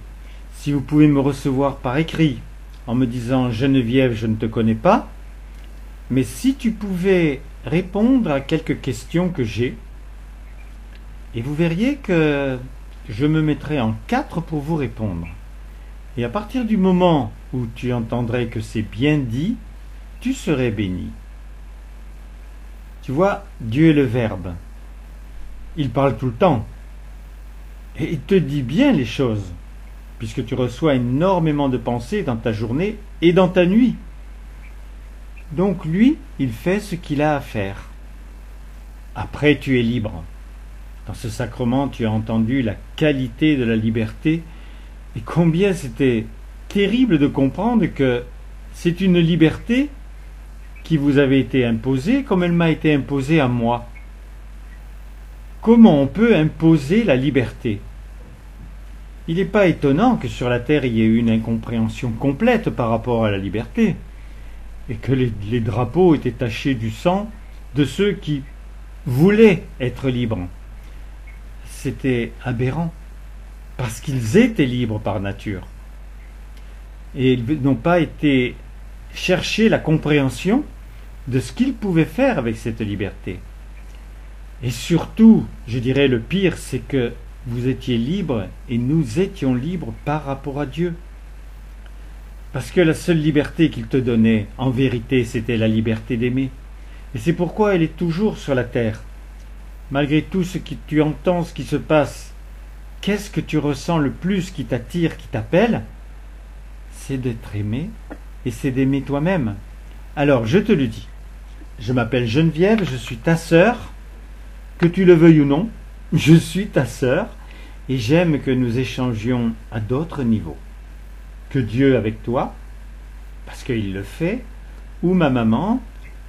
si vous pouvez me recevoir par écrit en me disant « Geneviève, je ne te connais pas », mais si tu pouvais répondre à quelques questions que j'ai, et vous verriez que je me mettrai en 4 pour vous répondre. Et à partir du moment où tu entendrais que c'est bien dit, tu serais béni. Tu vois, Dieu est le Verbe. Il parle tout le temps. Et il te dit bien les choses, puisque tu reçois énormément de pensées dans ta journée et dans ta nuit. Donc lui, il fait ce qu'il a à faire. Après, tu es libre. Dans ce sacrement, tu as entendu la qualité de la liberté et combien c'était terrible de comprendre que c'est une liberté qui vous avait été imposée comme elle m'a été imposée à moi. Comment on peut imposer la liberté? Il n'est pas étonnant que sur la terre il y ait eu une incompréhension complète par rapport à la liberté et que les drapeaux étaient tachés du sang de ceux qui voulaient être libres. C'était aberrant, parce qu'ils étaient libres par nature. Et ils n'ont pas été chercher la compréhension de ce qu'ils pouvaient faire avec cette liberté. Et surtout, je dirais le pire, c'est que vous étiez libres et nous étions libres par rapport à Dieu. Parce que la seule liberté qu'il te donnait, en vérité, c'était la liberté d'aimer. Et c'est pourquoi elle est toujours sur la terre. Malgré tout ce que tu entends, ce qui se passe, qu'est-ce que tu ressens le plus qui t'attire, qui t'appelle? C'est d'être aimé et c'est d'aimer toi-même. Alors, je te le dis, je m'appelle Geneviève, je suis ta sœur, que tu le veuilles ou non, je suis ta sœur et j'aime que nous échangions à d'autres niveaux. Que Dieu avec toi, parce qu'il le fait, ou ma maman,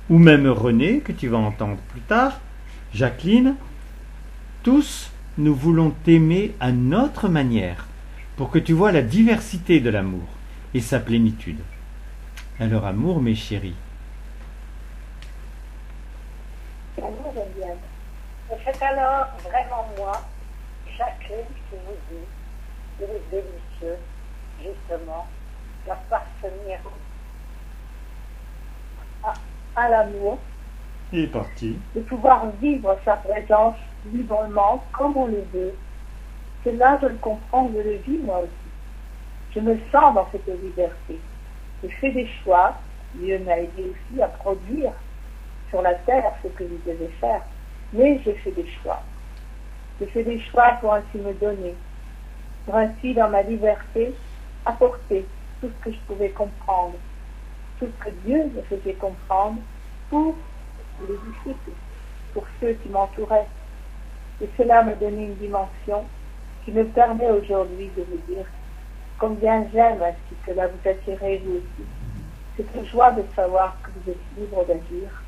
ou même René, que tu vas entendre plus tard, Jacqueline, tous nous voulons t'aimer à notre manière, pour que tu vois la diversité de l'amour et sa plénitude. Alors amour, mes chéris. Amour, Geneviève. C'est alors vraiment moi, Jacqueline, qui vous dit, il est délicieux, justement, d'appartenir à l'amour, Il est parti. de pouvoir vivre sa présence librement, comme on le veut. Cela, je le comprends, je le vis moi aussi. Je me sens dans cette liberté. Je fais des choix. Dieu m'a aidé aussi à produire sur la terre ce que je devais faire. Mais j'ai fait des choix. Je fais des choix pour ainsi me donner. Pour ainsi, dans ma liberté, apporter tout ce que je pouvais comprendre. Tout ce que Dieu me faisait comprendre pour les disciples, pour ceux qui m'entouraient. Et cela me donnait une dimension qui me permet aujourd'hui de vous dire combien j'aime ainsi que là vous attirez vous aussi. Cette joie de savoir que vous êtes libre d'agir,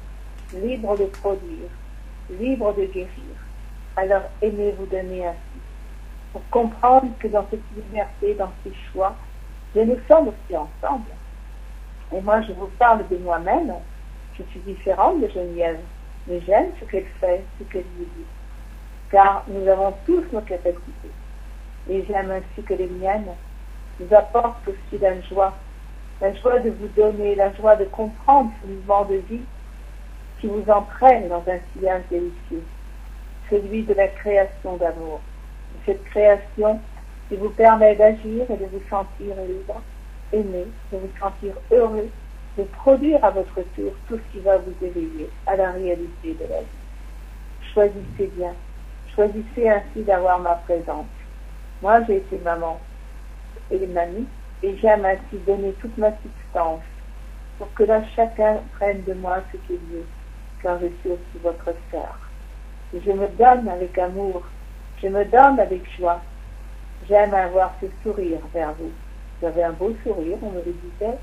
libre de produire, libre de guérir. Alors aimez vous donner ainsi. Pour comprendre que dans cette liberté, dans ces choix, nous sommes aussi ensemble. Et moi je vous parle de moi-même. Je suis différente de Geneviève, mais j'aime ce qu'elle fait, ce qu'elle vous dit. Car nous avons tous nos capacités. Et j'aime ainsi que les miennes nous apportent aussi la joie de vous donner, la joie de comprendre ce mouvement de vie qui vous entraîne dans un silence délicieux, celui de la création d'amour. Cette création qui vous permet d'agir et de vous sentir libre, aimé, de vous sentir heureux, de produire à votre tour tout ce qui va vous éveiller à la réalité de la vie. Choisissez bien. Choisissez ainsi d'avoir ma présence. Moi, j'ai été maman et mamie, et j'aime ainsi donner toute ma substance pour que là, chacun prenne de moi ce qu'il veut, car je suis aussi votre sœur. Et je me donne avec amour, je me donne avec joie. J'aime avoir ce sourire vers vous. Vous avez un beau sourire, on me le disait.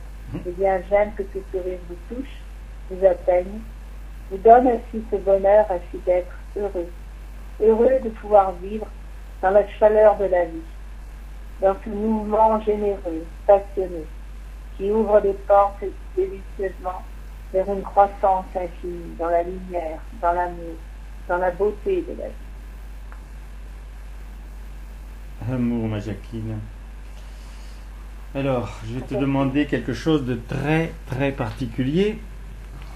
Eh bien, j'aime que ce sourire vous touche, vous atteigne, vous donne ainsi ce bonheur ainsi d'être heureux. Heureux de pouvoir vivre dans la chaleur de la vie, dans ce mouvement généreux, passionné. qui ouvre les portes délicieusement vers une croissance infinie dans la lumière, dans l'amour, dans la beauté de la vie. Amour, ma Jacqueline. Alors, je vais te demander quelque chose de très, très particulier.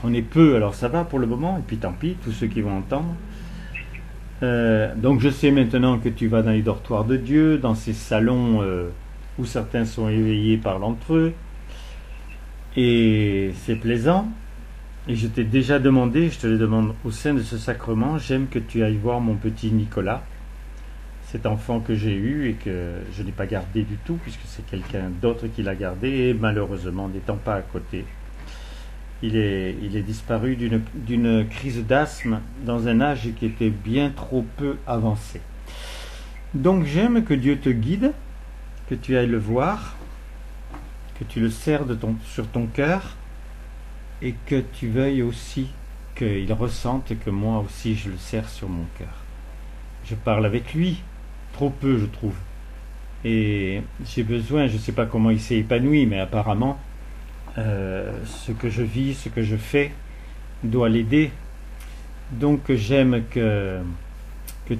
On est peu, alors ça va pour le moment, et puis tant pis, tous ceux qui vont entendre. Donc je sais maintenant que tu vas dans les dortoirs de Dieu, dans ces salons où certains sont éveillés parlent entre eux, et c'est plaisant. Et je t'ai déjà demandé, je te le demande au sein de ce sacrement, j'aime que tu ailles voir mon petit Nicolas, cet enfant que j'ai eu et que je n'ai pas gardé du tout, puisque c'est quelqu'un d'autre qui l'a gardé, et malheureusement, n'étant pas à côté, il est disparu d'une crise d'asthme dans un âge qui était bien trop peu avancé. Donc j'aime que Dieu te guide, que tu ailles le voir, que tu le serres sur ton cœur, et que tu veuilles aussi qu'il ressente que moi aussi je le serre sur mon cœur. Je parle avec lui, trop peu je trouve, et j'ai besoin, je ne sais pas comment il s'est épanoui, mais apparemment ce que je vis, ce que je fais doit l'aider. Donc j'aime que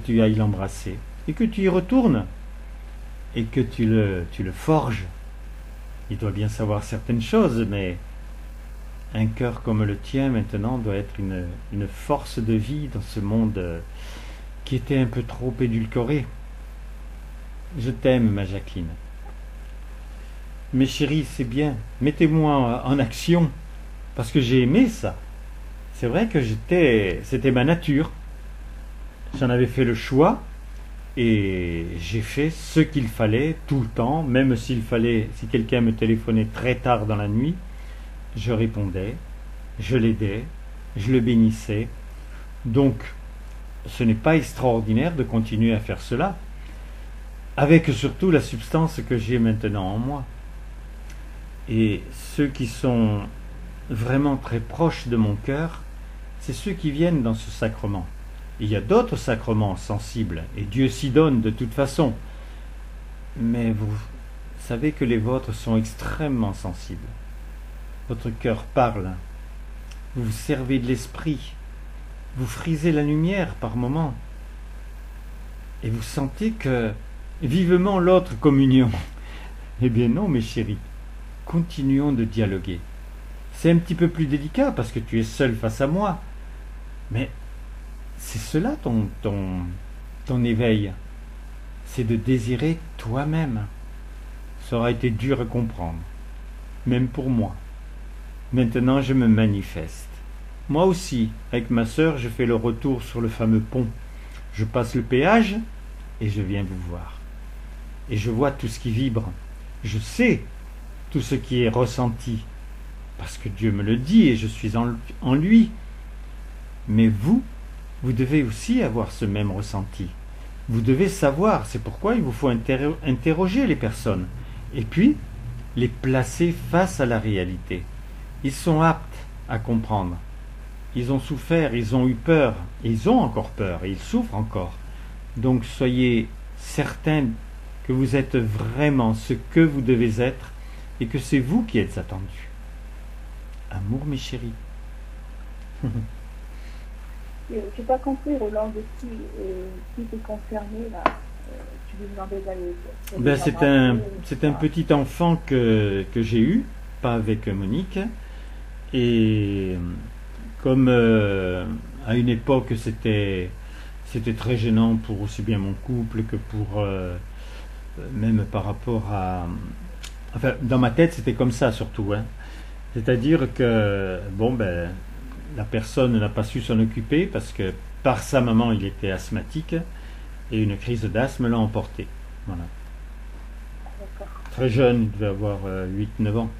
tu ailles l'embrasser et que tu y retournes et que tu le forges. Il doit bien savoir certaines choses, mais un cœur comme le tien maintenant doit être une force de vie dans ce monde qui était un peu trop édulcoré. Je t'aime, ma Jacqueline. Mais chérie, c'est bien, mettez-moi en action, parce que j'ai aimé ça. C'est vrai que c'était ma nature. J'en avais fait le choix, et j'ai fait ce qu'il fallait tout le temps, même si quelqu'un me téléphonait très tard dans la nuit, je répondais, je l'aidais, je le bénissais. Donc, ce n'est pas extraordinaire de continuer à faire cela, avec surtout la substance que j'ai maintenant en moi. Et ceux qui sont vraiment très proches de mon cœur, c'est ceux qui viennent dans ce sacrement. Il y a d'autres sacrements sensibles, et Dieu s'y donne de toute façon. Mais vous savez que les vôtres sont extrêmement sensibles. Votre cœur parle. Vous vous servez de l'esprit. Vous frisez la lumière par moments. Et vous sentez que vivement l'autre communion. Eh bien non, mes chéris. Continuons de dialoguer. C'est un petit peu plus délicat parce que tu es seul face à moi. Mais c'est cela ton éveil. C'est de désirer toi-même. Ça aura été dur à comprendre. Même pour moi. Maintenant, je me manifeste. Moi aussi, avec ma sœur, je fais le retour sur le fameux pont. Je passe le péage et je viens vous voir. Et je vois tout ce qui vibre. Je sais tout ce qui est ressenti, parce que Dieu me le dit et je suis en lui. Mais vous devez aussi avoir ce même ressenti. Vous devez savoir, c'est pourquoi il vous faut interroger les personnes, et puis les placer face à la réalité. Ils sont aptes à comprendre. Ils ont souffert, ils ont eu peur, et ils ont encore peur, et ils souffrent encore. Donc soyez certains que vous êtes vraiment ce que vous devez être, et que c'est vous qui êtes attendus. Amour, mes chéris. Je n'ai pas compris, Roland, de qui est concerné là. Tu lui demandais d'aller. C'est un petit enfant que j'ai eu, pas avec Monique, et comme à une époque c'était très gênant pour aussi bien mon couple que pour même par rapport à. Enfin, dans ma tête, c'était comme ça surtout. Hein. C'est-à-dire que, la personne n'a pas su s'en occuper parce que par sa maman, il était asthmatique et une crise d'asthme l'a emporté. Voilà. Très jeune, il devait avoir 8-9 ans.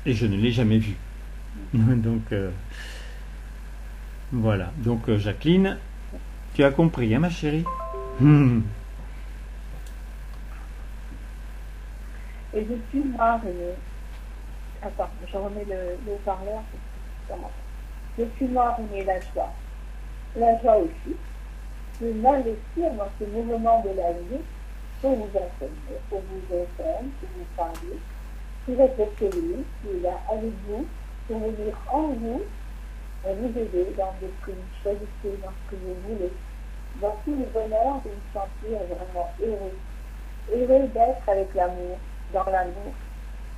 Et je ne l'ai jamais vu. Donc, voilà. Donc, Jacqueline, tu as compris, hein, ma chérie? Et depuis moi, attends, je remets le haut-parleur. Depuis moi, René, la joie. La joie aussi. De m'investir dans ce mouvement de la vie pour vous enseigner, pour vous entendre, pour vous parler, pour être celui qui est là avec vous, pour venir en vous, et vous aider dans ce que vous choisissez, dans ce que vous voulez, dans tout le bonheur de vous sentir vraiment heureux. Heureux d'être avec l'amour, dans l'amour,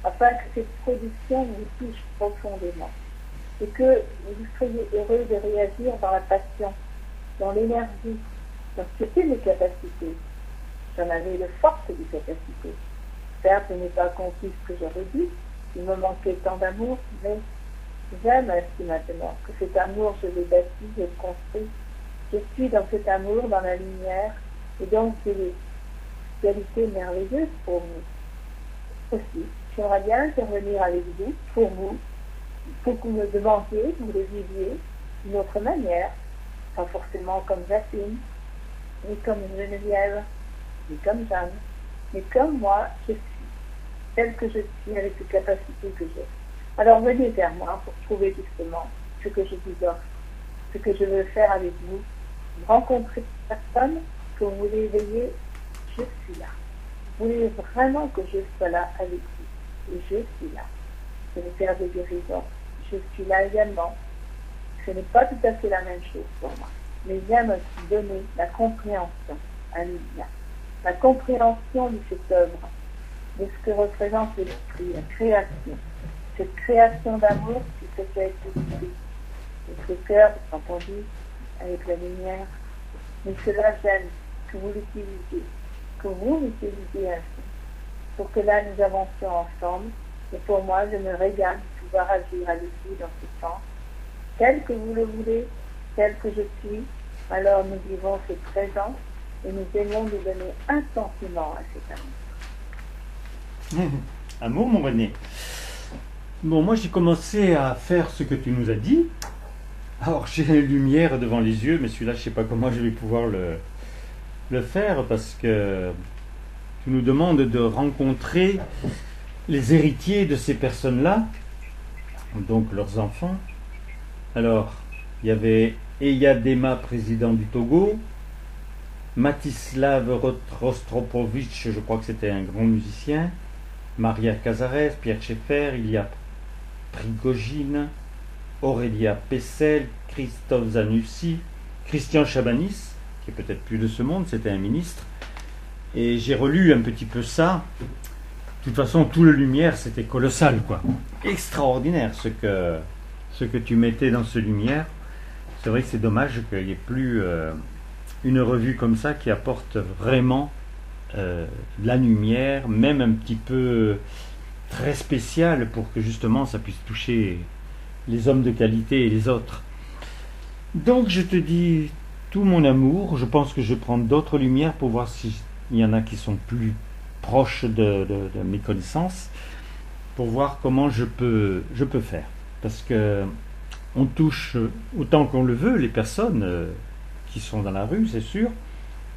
afin que cette production vous touche profondément. Et que vous soyez heureux de réagir dans la passion, dans l'énergie, dans c'était mes capacités. J'en avais de fortes des capacités. Certes, je n'ai pas compris ce que j'aurais dit, il me manquait tant d'amour, mais j'aime ainsi maintenant que cet amour, je l'ai bâti, je l'ai construit. Je suis dans cet amour, dans la lumière, et donc c'est des qualités merveilleuses pour vous. Aussi, j'aimerais bien intervenir avec vous, pour que vous me demandiez, que vous le viviez d'une autre manière, pas forcément comme Jacqueline, ni comme Geneviève, ni comme Jeanne, mais comme moi, je suis, telle que je suis, avec les capacités que j'ai. Alors venez vers moi pour trouver justement ce que je vous offre, ce que je veux faire avec vous. Rencontrer une personne que vous voulez éveiller, je suis là. Vous voulez vraiment que je sois là avec vous, et je suis là. Je vais faire des guérisons. Je suis là également. Ce n'est pas tout à fait la même chose pour moi, mais j'aime aussi donner la compréhension à Lydia, la compréhension de cette œuvre, de ce que représente l'esprit, la création, cette création d'amour qui se fait avec l'esprit, notre cœur, entendu, avec la lumière. Mais cela, j'aime que vous l'utilisiez, que vous l'utilisiez ainsi, pour que là nous avancions ensemble. Et pour moi, je me régale de pouvoir agir avec vous dans ce sens, tel que vous le voulez, tel que je suis. Alors nous vivons ce présent et nous aimons nous donner intensément à cet amour. Amour, mon René. Bon, moi j'ai commencé à faire ce que tu nous as dit. Alors j'ai une lumière devant les yeux, mais celui-là je ne sais pas comment je vais pouvoir le faire, parce que tu nous demandes de rencontrer les héritiers de ces personnes-là, donc leurs enfants. Alors, il y avait Eyadema, président du Togo, Matislav Rostropovitch, je crois que c'était un grand musicien, Maria Cazares, Pierre Schaeffer, Ilya Prigogine, Aurélia Pessel, Christophe Zanussi, Christian Chabanis, qui est peut-être plus de ce monde, c'était un ministre. Et j'ai relu un petit peu ça. De toute façon, tout le lumière, c'était colossal, quoi. Extraordinaire ce que tu mettais dans ce lumière. C'est vrai que c'est dommage qu'il n'y ait plus une revue comme ça qui apporte vraiment de la lumière, même un petit peu très spéciale, pour que justement ça puisse toucher les hommes de qualité et les autres. Donc je te dis tout mon amour. Je pense que je vais prendre d'autres lumières pour voir s'il y en a qui sont plus proches de mes connaissances, pour voir comment je peux faire. Parce que on touche autant qu'on le veut les personnes qui sont dans la rue, c'est sûr,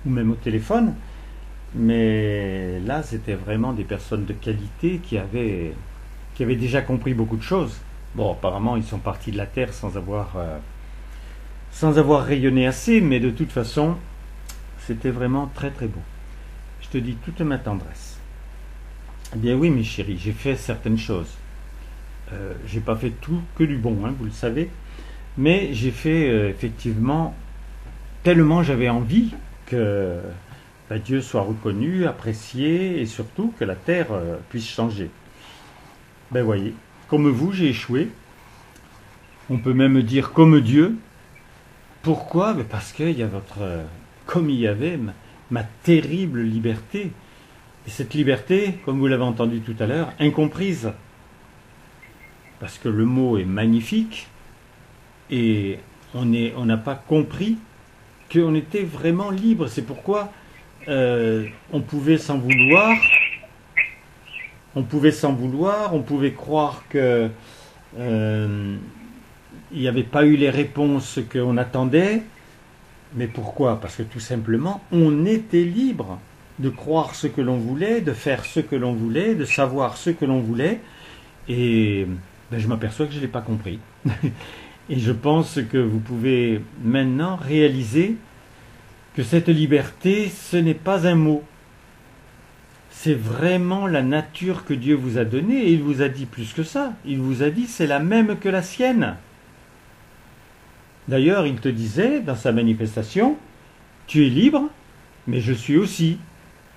ou même au téléphone, mais là c'était vraiment des personnes de qualité qui avaient déjà compris beaucoup de choses. Bon, apparemment ils sont partis de la terre sans avoir rayonné assez, mais de toute façon c'était vraiment très très beau. Je te dis toute ma tendresse. Eh bien oui mes chéris, j'ai fait certaines choses. J'ai pas fait tout que du bon, hein, vous le savez, mais j'ai fait effectivement tellement j'avais envie que Dieu soit reconnu, apprécié, et surtout que la terre puisse changer. Ben voyez, comme vous j'ai échoué, on peut même dire comme Dieu. Pourquoi? Ben parce qu'il y a comme il y avait ma terrible liberté, et cette liberté, comme vous l'avez entendu tout à l'heure, incomprise. Parce que le mot est magnifique et on n'a pas compris qu'on était vraiment libre. C'est pourquoi on pouvait s'en vouloir, on pouvait croire que il n'y avait pas eu les réponses qu'on attendait. Mais pourquoi? Parce que tout simplement, on était libre de croire ce que l'on voulait, de faire ce que l'on voulait, de savoir ce que l'on voulait. Et je m'aperçois que je ne l'ai pas compris. Et je pense que vous pouvez maintenant réaliser que cette liberté, ce n'est pas un mot. c'est vraiment la nature que Dieu vous a donnée, et il vous a dit plus que ça. Il vous a dit c'est la même que la sienne. D'ailleurs, il te disait dans sa manifestation, tu es libre, mais je suis aussi.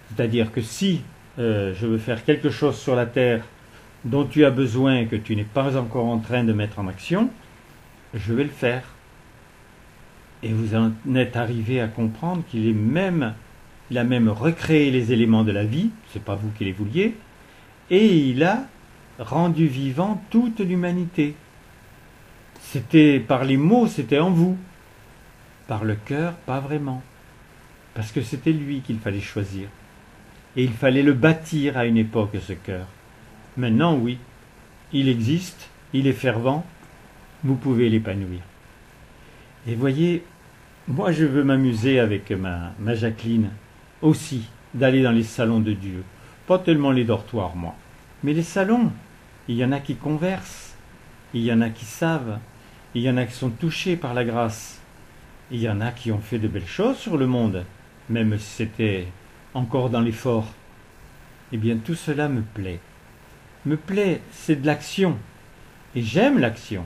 C'est-à-dire que si je veux faire quelque chose sur la terre dont tu as besoin et que tu n'es pas encore en train de mettre en action, je vais le faire. Et vous en êtes arrivé à comprendre qu'il il a même recréé les éléments de la vie, c'est pas vous qui les vouliez, et il a rendu vivant toute l'humanité. C'était par les mots, c'était en vous. Par le cœur, pas vraiment. Parce que c'était lui qu'il fallait choisir. Et il fallait le bâtir à une époque, ce cœur. Maintenant, oui, il existe, il est fervent, vous pouvez l'épanouir. Et voyez, moi je veux m'amuser avec ma Jacqueline aussi, d'aller dans les salons de Dieu. Pas tellement les dortoirs, moi. Mais les salons, il y en a qui conversent, il y en a qui savent, il y en a qui sont touchés par la grâce, il y en a qui ont fait de belles choses sur le monde, même si c'était encore dans l'effort. Eh bien, tout cela me plaît. Me plaît, c'est de l'action. Et j'aime l'action,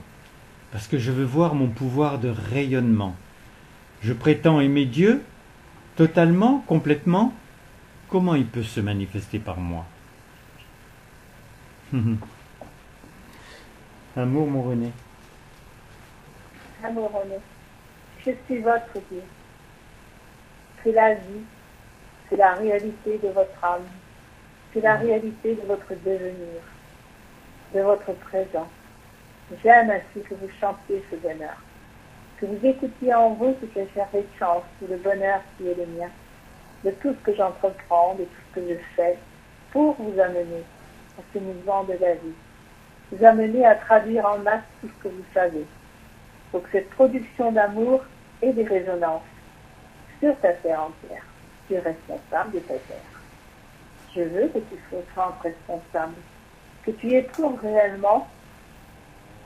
parce que je veux voir mon pouvoir de rayonnement. Je prétends aimer Dieu totalement, complètement. Comment il peut se manifester par moi? Un mot, mon René. Amour René, je suis votre Dieu. C'est la vie, c'est la réalité de votre âme, c'est la réalité de votre devenir, de votre présent. J'aime ainsi que vous chantiez ce bonheur, que vous écoutiez en vous ce que j'avais de chance, tout le bonheur qui est le mien, de tout ce que j'entreprends, de tout ce que je fais, pour vous amener à ce mouvement de la vie, vous amener à traduire en masse tout ce que vous savez, pour que cette production d'amour ait des résonances sur ta terre entière. Tu es responsable de ta terre. Je veux que tu sois responsable, que tu éprouves réellement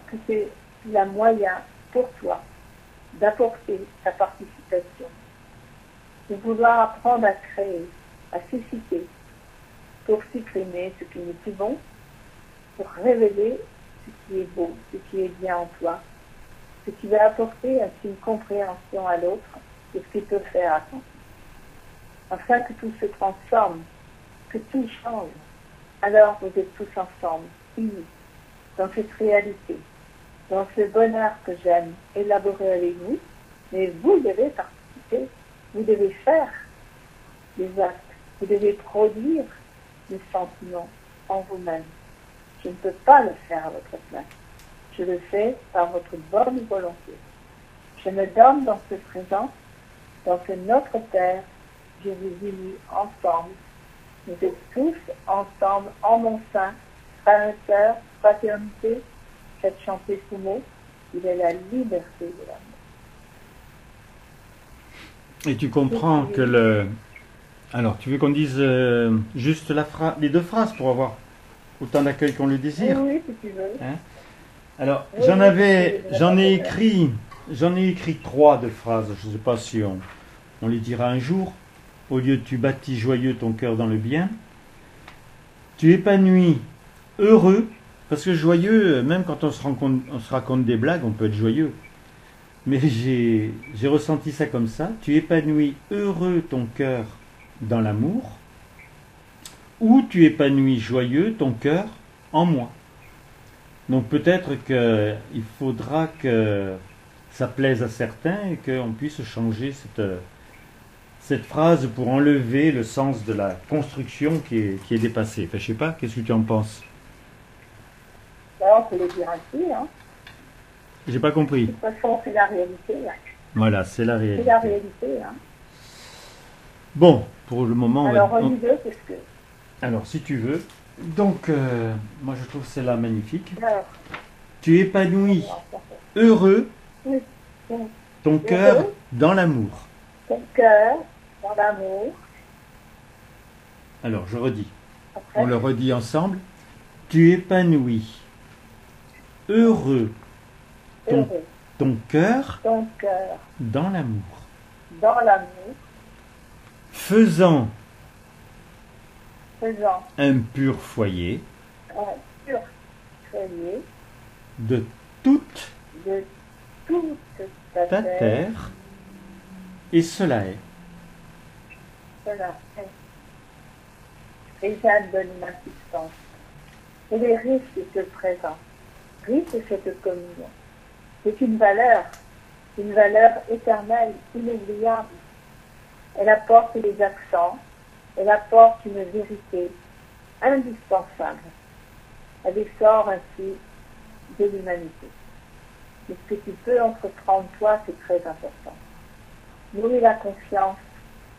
que c'est le moyen pour toi d'apporter ta participation, de vouloir apprendre à créer, à susciter, pour supprimer ce qui n'est plus bon, pour révéler ce qui est beau, ce qui est bien en toi, ce qui va apporter ainsi une compréhension à l'autre de ce qu'il peut faire à ton tour. Afin que tout se transforme, que tout change, alors vous êtes tous ensemble, unis, dans cette réalité, dans ce bonheur que j'aime élaborer avec vous, mais vous devez participer, vous devez faire des actes, vous devez produire des sentiments en vous-même. Je ne peux pas le faire à votre place. Je le fais par votre bonne volonté. Je me donne dans ce présent, dans ce notre Père, je vous unis ensemble. Nous êtes tous ensemble en mon sein, frères et sœurs, fraternité. Faites chanter ce mot, il est la liberté de l'amour. Et tu comprends que le... Alors, tu veux qu'on dise juste les deux phrases pour avoir autant d'accueil qu'on le désire? Oui, si tu veux. Hein? Alors, Oui, j'en ai écrit 3 de phrases. Je ne sais pas si on les dira un jour. Au lieu de tu bâtis joyeux ton cœur dans le bien, tu épanouis heureux, parce que joyeux, même quand on se raconte des blagues, on peut être joyeux. Mais j'ai ressenti ça comme ça. Tu épanouis heureux ton cœur dans l'amour, ou tu épanouis joyeux ton cœur en moi. Donc peut-être qu'il faudra que ça plaise à certains et qu'on puisse changer cette phrase pour enlever le sens de la construction qui est dépassée. Enfin, je sais pas, qu'est-ce que tu en penses? On peut le dire ainsi, hein. J'ai pas compris. De toute façon, c'est la réalité. Hein. Voilà, c'est la réalité. C'est la réalité, hein. Bon, pour le moment... Alors, relis-le, parce que... Alors, si tu veux. Donc, moi je trouve celle-là magnifique. Alors, tu épanouis heureux oui. ton cœur dans l'amour. Ton cœur dans l'amour. Alors, je redis. Après, On le redit ensemble. Tu épanouis heureux heureux. ton cœur Ton cœur dans l'amour. dans l'amour. Faisant faisant un pur foyer un pur foyer de toute de toute ta ta terre, terre, et cela est. cela est. Et Jeanne donne une assistance. Elle est riche de ce présent, riche de cette communion. C'est une valeur éternelle, inoubliable. Elle apporte des accents, elle apporte une vérité indispensable. Elle essore ainsi de l'humanité. Et ce que tu peux entreprendre, toi, c'est très important. Nourris la confiance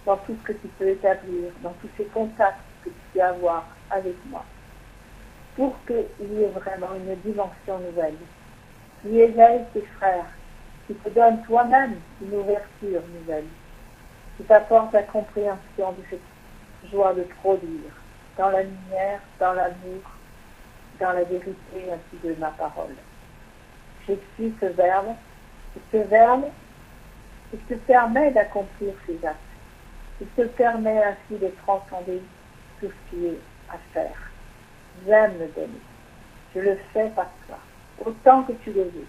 dans tout ce que tu peux établir, dans tous ces contacts que tu peux avoir avec moi, pour qu'il y ait vraiment une dimension nouvelle, qui éveille tes frères, qui te donne toi-même une ouverture nouvelle, qui t'apporte la compréhension de cette joie de produire, dans la lumière, dans l'amour, dans la vérité ainsi de ma parole. Je suis ce verbe, et ce verbe, il te permet d'accomplir ces actes. Il te permet ainsi de transcender tout ce qui est à faire. J'aime le donner. Je le fais par toi, autant que tu le veux.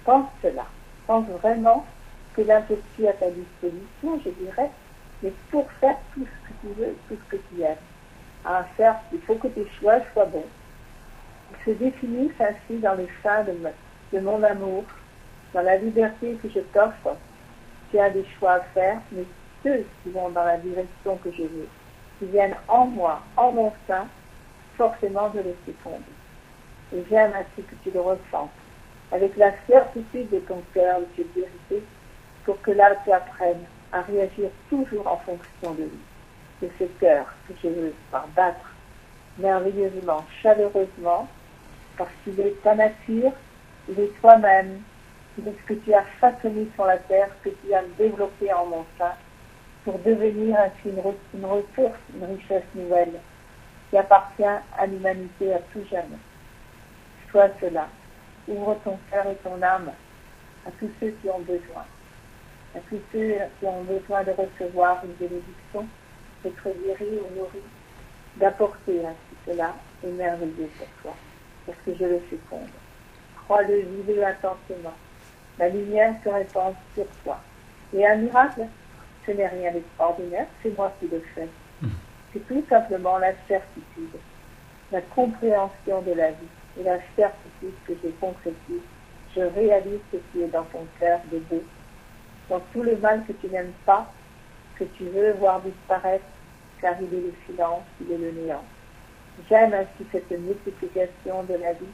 Pense cela. Pense vraiment que là je suis à ta disposition, je dirais, mais pour faire tout ce que tu veux, tout ce que tu aimes. À faire, il faut que tes choix soient bons. Ils se définissent ainsi dans le sein de mon amour, dans la liberté que je t'offre. Tu as des choix à faire, mais ceux qui vont dans la direction que je veux, qui viennent en moi, en mon sein, forcément je les féconde. Et j'aime ainsi que tu le ressentes, avec la certitude de ton cœur de cette vérité, pour que là tu apprennes à réagir toujours en fonction de lui, de ce cœur que je veux par battre merveilleusement, chaleureusement, parce qu'il est ta nature, il est toi-même, il est ce que tu as façonné sur la terre, ce que tu as développé en mon sein, pour devenir ainsi une ressource, une richesse nouvelle, qui appartient à l'humanité à tout jamais. Sois cela. Ouvre ton cœur et ton âme à tous ceux qui ont besoin, à tous ceux qui ont besoin de recevoir une bénédiction, d'être guéris ou nourris, d'apporter ainsi cela est merveilleux pour toi, parce que je le féconde. Crois-le, vis-le intensément. La lumière se répand sur toi. Et un miracle, ce n'est rien d'extraordinaire, c'est moi qui le fais. C'est tout simplement la certitude, la compréhension de la vie et la certitude que je concrétise. Je réalise ce qui est dans ton cœur de beau. Dans tout le mal que tu n'aimes pas, que tu veux voir disparaître, car il est le silence, il est le néant. J'aime ainsi cette multiplication de la vie,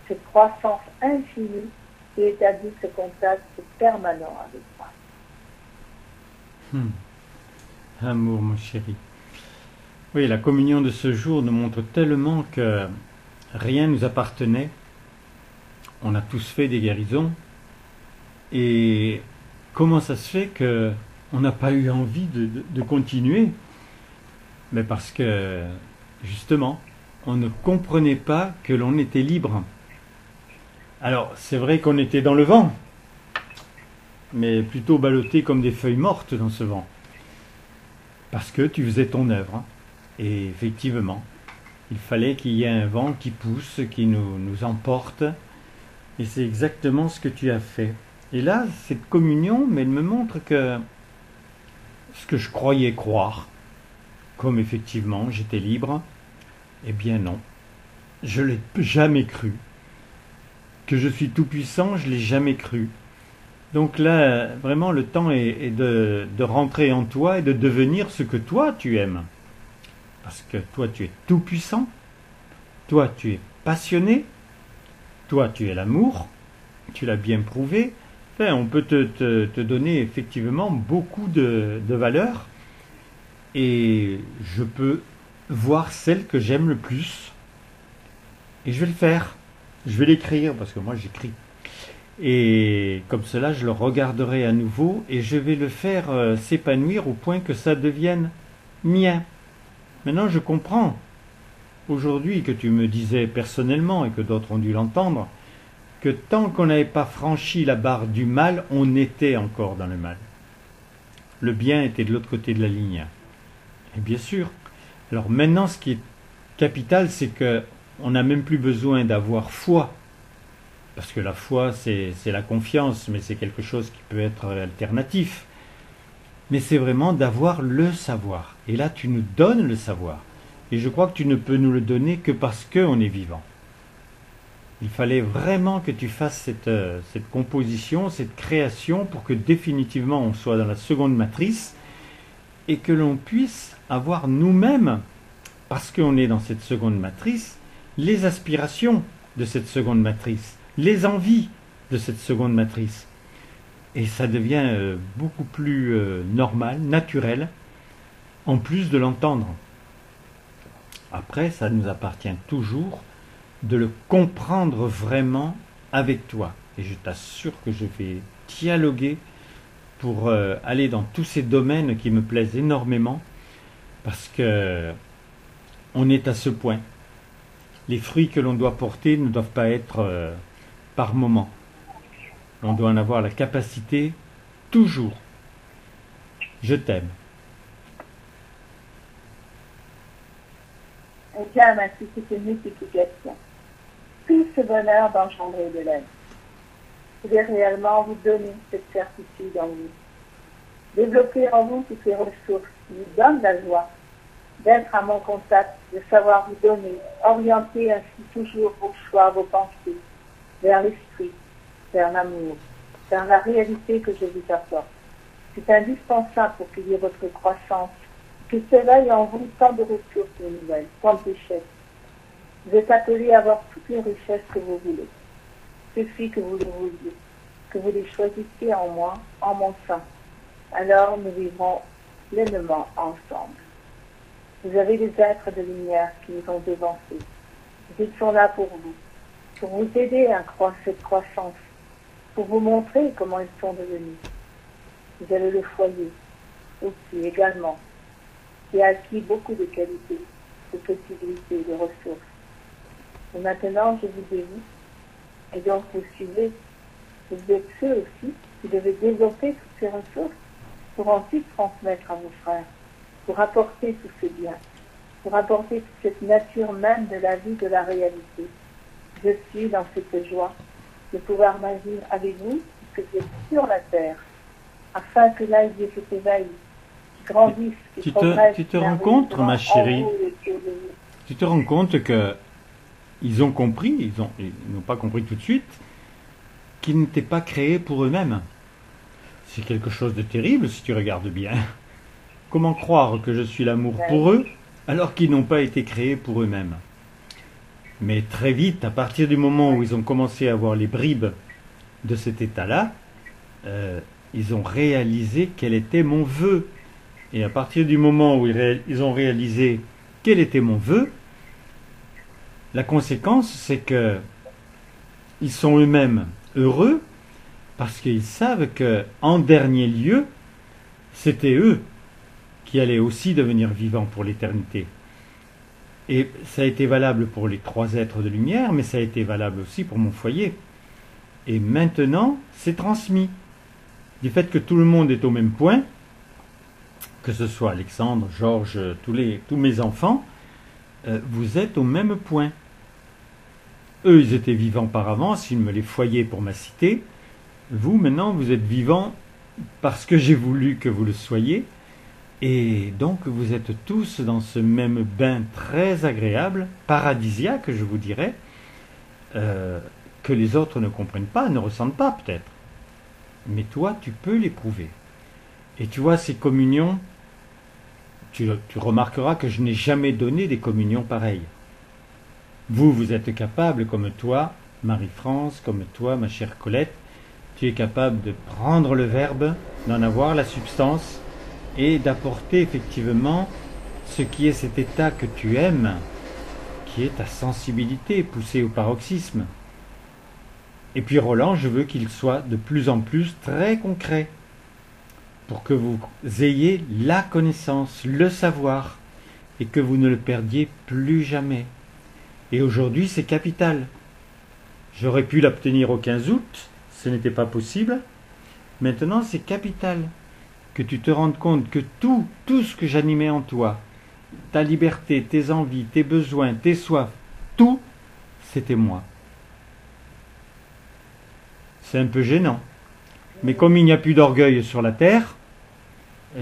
cette croissance infinie qui établit ce contact permanent avec moi. Amour, mon chéri. Oui, la communion de ce jour nous montre tellement que rien ne nous appartenait. On a tous fait des guérisons. Et comment ça se fait qu'on n'a pas eu envie de continuer? Mais parce que, justement, on ne comprenait pas que l'on était libre. Alors, c'est vrai qu'on était dans le vent, mais plutôt ballottés comme des feuilles mortes dans ce vent. Parce que tu faisais ton œuvre. Et effectivement, il fallait qu'il y ait un vent qui pousse, qui nous emporte. Et c'est exactement ce que tu as fait. Et là, cette communion, mais elle me montre que ce que je croyais croire, comme effectivement j'étais libre, eh bien non. Je ne l'ai jamais cru. Que je suis tout puissant, je ne l'ai jamais cru. Donc là, vraiment, le temps est de rentrer en toi et de devenir ce que toi tu aimes. Parce que toi tu es tout puissant, toi tu es passionné, toi tu es l'amour, tu l'as bien prouvé. Enfin, on peut te donner effectivement beaucoup de valeurs et je peux voir celle que j'aime le plus et je vais le faire. Je vais l'écrire parce que moi j'écris. Et comme cela, je le regarderai à nouveau et je vais le faire s'épanouir au point que ça devienne mien. Maintenant, je comprends aujourd'hui que tu me disais personnellement et que d'autres ont dû l'entendre, que tant qu'on n'avait pas franchi la barre du mal, on était encore dans le mal. Le bien était de l'autre côté de la ligne. Et bien sûr, Alors maintenant, ce qui est capital, c'est que on n'a même plus besoin d'avoir foi. Parce que la foi, c'est la confiance, mais c'est quelque chose qui peut être alternatif. Mais c'est vraiment d'avoir le savoir. Et là, tu nous donnes le savoir. Et je crois que tu ne peux nous le donner que parce qu'on est vivant. Il fallait vraiment que tu fasses cette composition, cette création, pour que définitivement on soit dans la seconde matrice et que l'on puisse avoir nous-mêmes, parce qu'on est dans cette seconde matrice, les aspirations de cette seconde matrice, les envies de cette seconde matrice. Et ça devient beaucoup plus normal, naturel, en plus de l'entendre. Après, ça nous appartient toujours de le comprendre vraiment avec toi. Et je t'assure que je vais dialoguer pour aller dans tous ces domaines qui me plaisent énormément, parce que on est à ce point. Les fruits que l'on doit porter ne doivent pas être par moment. On doit en avoir la capacité toujours. Je t'aime. J'aime ainsi cette multiplication. Tout ce bonheur d'engendrer de l'aide. Je vais réellement vous donner cette certitude en vous. Développer en vous toutes les ressources qui vous donnent la joie d'être à mon contact, de savoir vous donner, orienter ainsi toujours vos choix, vos pensées vers l'esprit, vers l'amour, vers la réalité que je vous apporte. C'est indispensable pour qu'il y ait votre croissance, que s'éveille en vous tant de ressources nouvelles, tant de richesses. Vous êtes appelés à avoir toutes les richesses que vous voulez. Il suffit que vous le vouliez, que vous les choisissiez en moi, en mon sein. Alors nous vivrons pleinement ensemble. Vous avez des êtres de lumière qui nous ont dévancés. Ils sont là pour vous aider à cette croissance, pour vous montrer comment ils sont devenus. Vous avez le foyer, aussi également, qui a acquis beaucoup de qualités, de possibilités, de ressources. Et maintenant, je vous dévoue, et donc vous suivez. Vous êtes ceux aussi qui devez développer toutes ces ressources pour ensuite transmettre à vos frères, pour apporter tout ce bien, pour apporter toute cette nature même de la vie, de la réalité. Je suis dans cette joie de pouvoir m'agir avec vous, puisque vous êtes sur la terre, afin que là, il y ait cet éveil qui grandisse, qui progresse. Tu te rends compte, ma chérie, tu te rends compte que ils ont compris, ils n'ont pas compris tout de suite, qu'ils n'étaient pas créés pour eux-mêmes. C'est quelque chose de terrible si tu regardes bien. Comment croire que je suis l'amour pour eux alors qu'ils n'ont pas été créés pour eux-mêmes? Mais très vite, à partir du moment où ils ont commencé à avoir les bribes de cet état-là, ils ont réalisé quel était mon vœu. Et à partir du moment où ils ont réalisé quel était mon vœu, la conséquence, c'est que ils sont eux-mêmes heureux parce qu'ils savent que, en dernier lieu, c'était eux qui allaient aussi devenir vivants pour l'éternité. Et ça a été valable pour les 3 êtres de lumière, mais ça a été valable aussi pour mon foyer. Et maintenant, c'est transmis. Du fait que tout le monde est au même point, que ce soit Alexandre, Georges, tous mes enfants, vous êtes au même point. Eux, ils étaient vivants par avance, ils me les foyaient pour ma cité. Vous, maintenant, vous êtes vivants parce que j'ai voulu que vous le soyez. Et donc, vous êtes tous dans ce même bain très agréable, paradisiaque, je vous dirais, que les autres ne comprennent pas, ne ressentent pas peut-être. Mais toi, tu peux l'éprouver. Et tu vois, ces communions, tu remarqueras que je n'ai jamais donné des communions pareilles. Vous êtes capable, comme toi, Marie-France, comme toi, ma chère Colette, tu es capable de prendre le verbe, d'en avoir la substance et d'apporter effectivement ce qui est cet état que tu aimes, qui est ta sensibilité poussée au paroxysme. Et puis Roland, je veux qu'il soit de plus en plus très concret, pour que vous ayez la connaissance, le savoir, et que vous ne le perdiez plus jamais. Et aujourd'hui, c'est capital. J'aurais pu l'obtenir au 15 août, ce n'était pas possible. Maintenant, c'est capital que tu te rendes compte que tout ce que j'animais en toi ta liberté, tes envies, tes besoins, tes soifs, tout, c'était moi. C'est un peu gênant. Mais comme il n'y a plus d'orgueil sur la terre,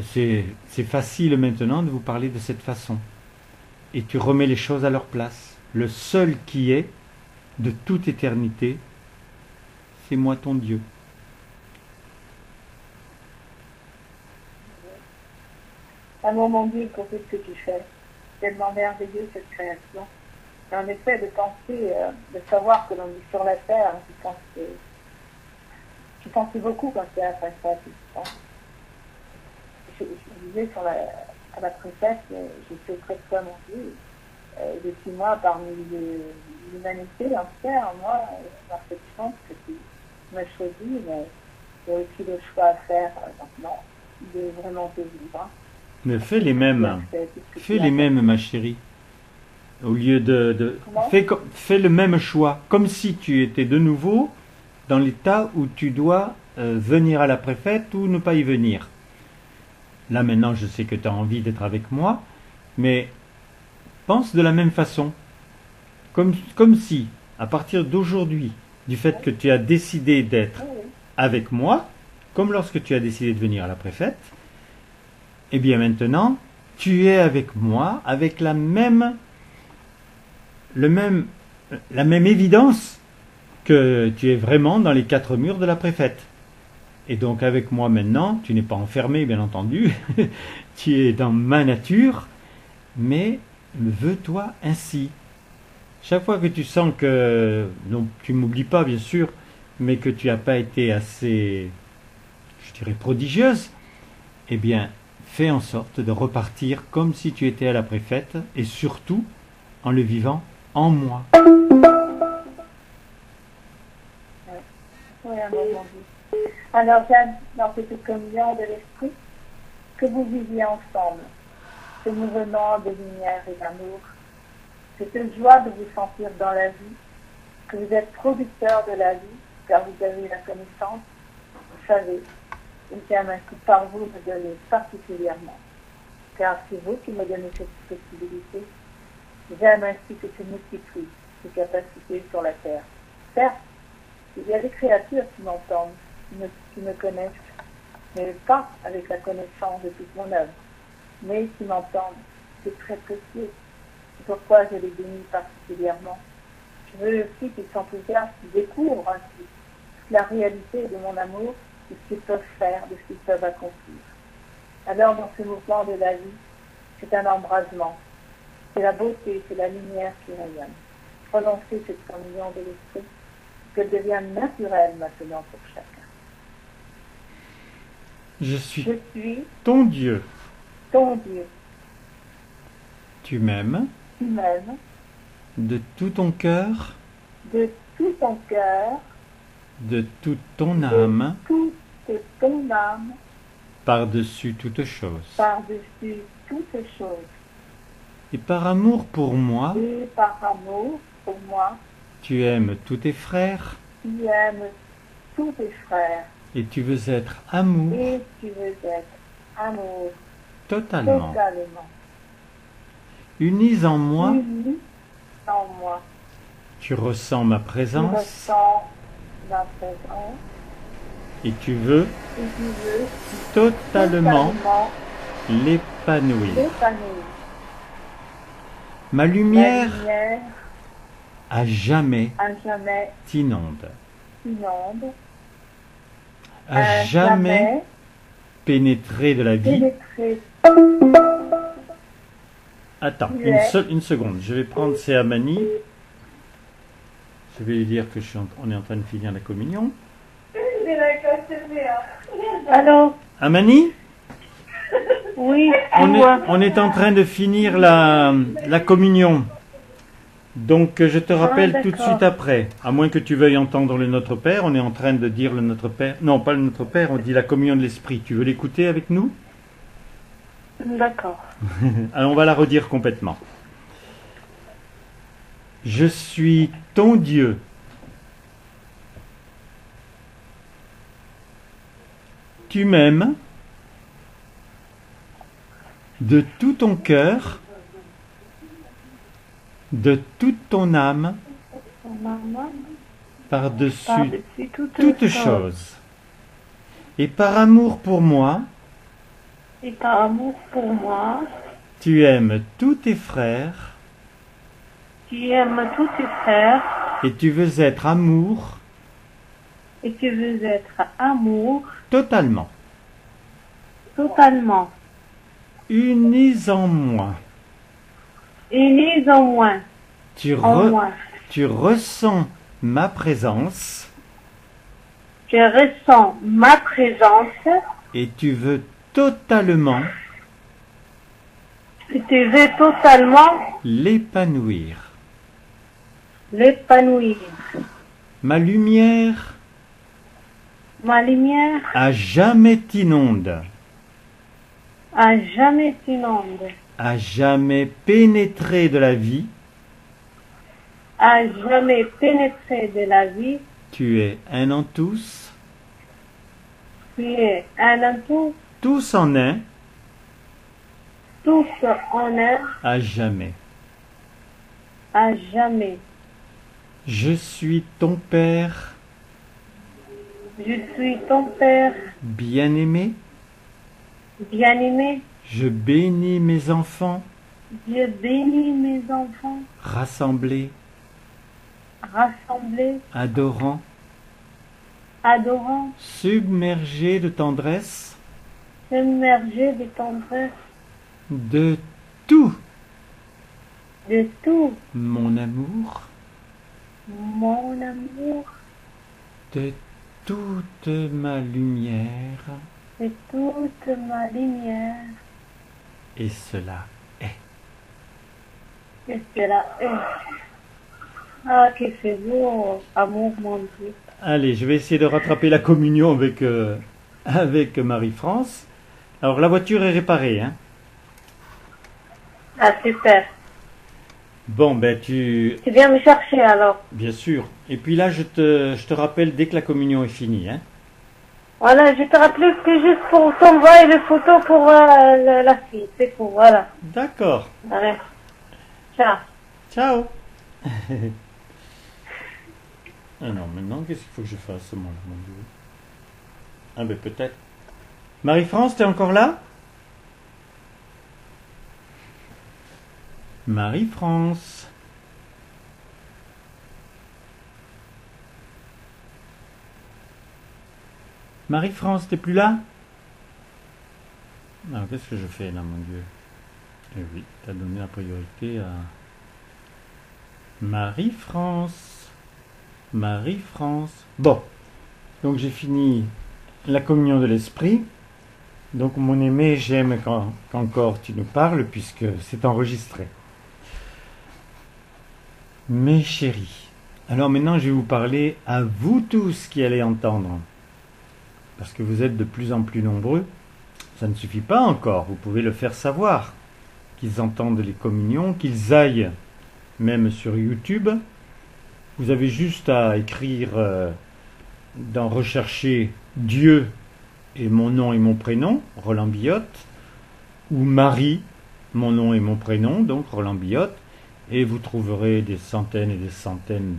c'est facile maintenant de vous parler de cette façon. Et tu remets les choses à leur place. Le seul qui est, de toute éternité, c'est moi ton Dieu. Amour mon Dieu, pour tout ce que tu fais. Tellement merveilleux cette création. Et en effet, de penser, de savoir que l'on est sur la terre, tu pensais beaucoup quand tu es après ça. Je disais à la préfète, je suis auprès de toi, mon Dieu. Depuis moi, parmi l'humanité entière, moi, par cette chance que tu m'as choisi, mais j'ai aussi le choix à faire maintenant de vraiment te vivre. Mais fais les mêmes. Fais les mêmes, ma chérie. Au lieu fais le même choix, comme si tu étais de nouveau dans l'état où tu dois venir à la préfète ou ne pas y venir. Là maintenant, je sais que tu as envie d'être avec moi, mais pense de la même façon. Comme si, à partir d'aujourd'hui, du fait que tu as décidé d'être avec moi, comme lorsque tu as décidé de venir à la préfète, eh bien maintenant, tu es avec moi, avec la même évidence que tu es vraiment dans les 4 murs de la préfète. Et donc avec moi maintenant, tu n'es pas enfermé bien entendu, tu es dans ma nature, mais veux-toi ainsi. Chaque fois que tu sens que, non, tu ne m'oublies pas bien sûr, mais que tu n'as pas été assez, je dirais, prodigieuse, eh bien fais en sorte de repartir comme si tu étais à la préfète, et surtout en le vivant en moi. Oui, amour mon Dieu. Alors j'aime dans cette communion de l'esprit que vous viviez ensemble, ce mouvement de lumière et d'amour, cette joie de vous sentir dans la vie, que vous êtes producteur de la vie, car vous avez la connaissance, vous savez, et j'aime ainsi par vous me donner particulièrement, car c'est vous qui me donnez cette possibilité. J'aime ainsi que se multiplient ces capacités sur la terre. Certes, il y a des créatures qui m'entendent, qui me connaissent, mais pas avec la connaissance de toute mon œuvre, mais qui m'entendent. C'est très précieux. C'est pourquoi je les bénis particulièrement. Je veux aussi qu'ils s'enthousiasment, qu'ils découvrent ainsi la réalité de mon amour, de ce qu'ils peuvent faire, de ce qu'ils peuvent accomplir. Alors, dans ce mouvement de la vie, c'est un embrasement. C'est la beauté, c'est la lumière qui rayonne. Prononcez cette communion de l'esprit, qu'elle devienne naturelle maintenant pour chacun. Je suis ton Dieu. Ton Dieu. Tu m'aimes. Tu m'aimes. De tout ton cœur. De tout ton cœur. De toute ton âme. De toute ton âme. Par-dessus toute chose. Par-dessus toute chose. Et par amour pour moi. Et par amour pour moi. Tu aimes tous tes frères. Tu aimes tous tes frères. Et tu veux être amour. Et tu veux être amour. Totalement. Totalement. Unis en moi. Unis en moi. Tu ressens ma présence. Tu ressens ma présence. Et tu veux, totalement l'épanouir. Ma lumière, à jamais t'inonde. À jamais pénétrer de la vie. Attends, une seconde. Je vais prendre c'est Amani. Je vais lui dire que on est en train de finir la communion. Allô? Amani? Oui, on est en train de finir la communion. Donc je te rappelle tout de suite après. À moins que tu veuilles entendre le Notre Père, on est en train de dire le Notre Père. Non, pas le Notre Père, on dit la communion de l'Esprit. Tu veux l'écouter avec nous? D'accord. Alors on va la redire complètement. Je suis ton Dieu. Tu m'aimes de tout ton cœur. de toute ton âme, ton âme, par-dessus par-dessus toute chose. Et par amour pour moi, et par amour pour moi, tu aimes tous tes frères, tu aimes tous tes frères, et tu veux être amour et tu veux être amour totalement. totalement. Unis en moi. Unis en moi, Tu, en moi. tu ressens ma présence Je ressens ma présence et tu veux totalement et tu veux totalement l'épanouir. l'épanouir. Ma lumière Ma lumière à jamais t'inonde, à jamais t'inonde, à jamais pénétré de la vie. à jamais pénétré de la vie. Tu es un en tous, Tu es un en tout, tous en un, tous en un, à jamais. à jamais. Je suis ton Père Je suis ton Père bien-aimé. bien-aimé. Je bénis mes enfants Je bénis mes enfants rassemblés, rassemblés, adorants, adorants, submergés de tendresse, submergés de tendresse, de tout de tout mon amour, mon amour, de toute ma lumière, de toute ma lumière. et cela est. Et cela est. Ah, que c'est beau, amour, mon Dieu. Allez, je vais essayer de rattraper la communion avec Marie-France. Alors, la voiture est réparée, hein? Ah, super. Bon, ben tu... Tu viens me chercher alors. Bien sûr. Et puis là, je te rappelle dès que la communion est finie, hein? Voilà, je te rappelle que juste pour t'envoyer les photos pour la fille. C'est tout, voilà. D'accord. Allez. Ciao. Ciao. Ah non, maintenant, qu'est-ce qu'il faut que je fasse, moi, mon Dieu? Ah ben peut-être. Marie-France, t'es encore là? Marie-France. Marie-France, t'es plus là? Alors, qu'est-ce que je fais là, mon Dieu? Eh oui, t'as donné la priorité à Marie-France. Marie-France. Bon, donc j'ai fini la communion de l'esprit. Donc mon aimé, j'aime qu'encore tu nous parles puisque c'est enregistré. Mes chéris, alors maintenant je vais vous parler à vous tous qui allez entendre. Parce que vous êtes de plus en plus nombreux. Ça ne suffit pas encore, vous pouvez le faire savoir. Qu'ils entendent les communions, qu'ils aillent même sur YouTube. Vous avez juste à écrire, dans rechercher Dieu et mon nom et mon prénom, Roland Billotte, ou Marie, mon nom et mon prénom, donc Roland Billotte, et vous trouverez des centaines et des centaines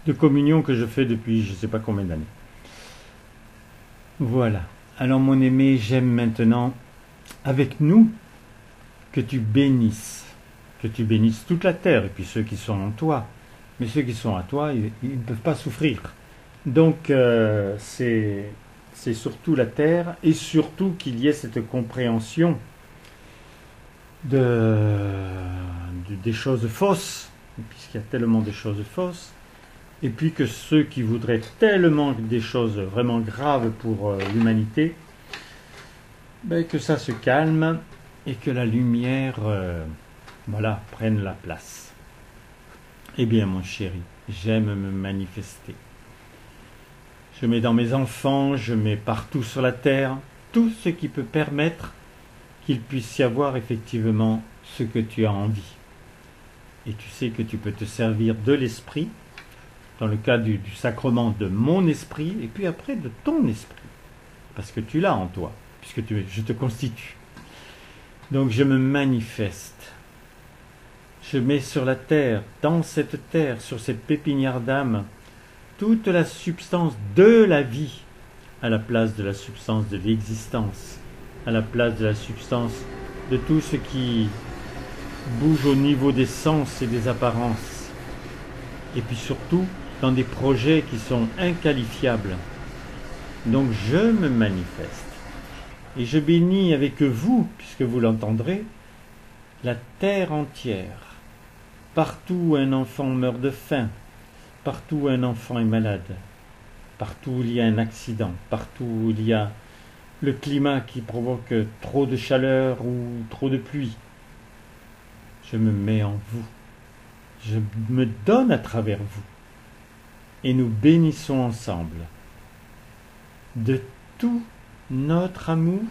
de communions que je fais depuis je ne sais pas combien d'années. Voilà. Alors mon aimé, j'aime maintenant, avec nous, que tu bénisses toute la terre, et puis ceux qui sont en toi. Mais ceux qui sont à toi, ils ne peuvent pas souffrir. Donc, c'est surtout la terre, et surtout qu'il y ait cette compréhension des choses fausses, puisqu'il y a tellement de choses fausses, et puis que ceux qui voudraient tellement des choses vraiment graves pour l'humanité, ben, que ça se calme, et que la lumière prenne la place. Eh bien, mon chéri, j'aime me manifester. Je mets dans mes enfants, je mets partout sur la terre, tout ce qui peut permettre qu'il puisse y avoir effectivement ce que tu as envie. Et tu sais que tu peux te servir de l'esprit, dans le cas du sacrement de mon esprit, et puis après de ton esprit, parce que tu l'as en toi, puisque je te constitue. Donc je me manifeste. Je mets sur la terre, dans cette terre, sur cette pépinière d'âme, toute la substance de la vie, à la place de la substance de l'existence, à la place de la substance de tout ce qui bouge au niveau des sens et des apparences. Et puis surtout, dans des projets qui sont inqualifiables. Donc je me manifeste. Et je bénis avec vous, puisque vous l'entendrez, la terre entière. Partout où un enfant meurt de faim, partout où un enfant est malade, partout où il y a un accident, partout où il y a le climat qui provoque trop de chaleur ou trop de pluie, je me mets en vous. Je me donne à travers vous. Et nous bénissons ensemble de tout notre amour,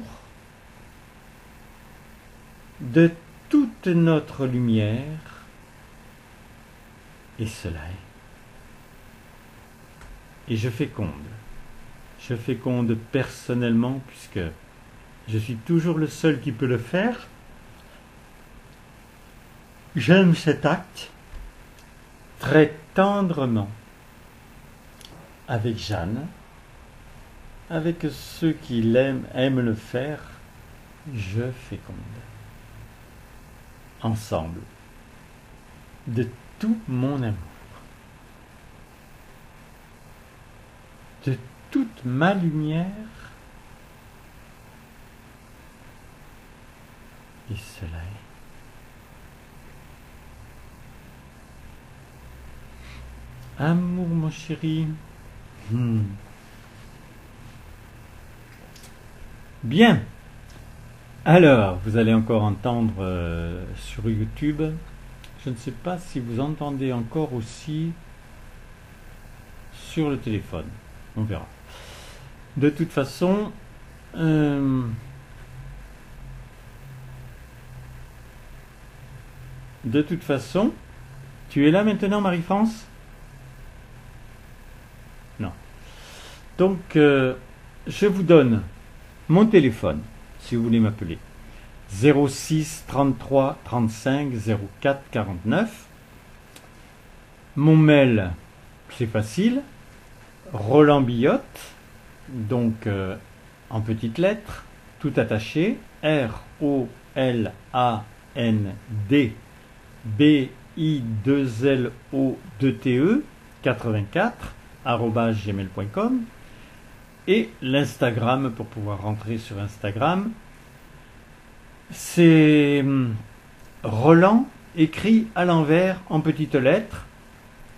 de toute notre lumière, et cela est. Et je féconde. Je féconde personnellement, puisque je suis toujours le seul qui peut le faire. J'aime cet acte très tendrement, avec Jeanne, avec ceux qui aiment le faire, je féconde. Ensemble, de tout mon amour, de toute ma lumière, et cela est. Amour, mon chéri. Bien. Alors, vous allez encore entendre sur YouTube. Je ne sais pas si vous entendez encore aussi sur le téléphone. On verra. De toute façon, tu es là maintenant, Marie-France ? Non. Donc, je vous donne mon téléphone, si vous voulez m'appeler. 06 33 35 04 49. Mon mail, c'est facile. Roland Billotte, donc en petites lettres, tout attaché. ROLAND BI2LO2TE 84 @gmail.com. Et l'Instagram, pour pouvoir rentrer sur Instagram, c'est Roland écrit à l'envers en petites lettres.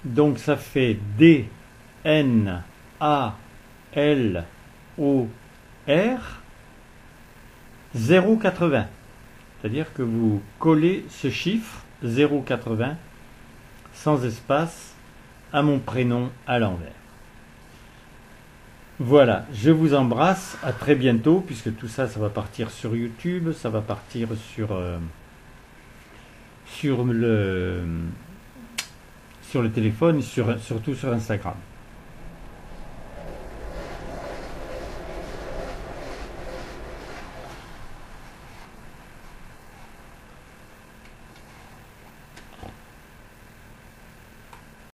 Donc ça fait DNALOR 080. C'est-à-dire que vous collez ce chiffre 080 sans espace à mon prénom à l'envers. Voilà, je vous embrasse, à très bientôt, puisque tout ça, ça va partir sur YouTube, ça va partir sur le téléphone, surtout sur Instagram.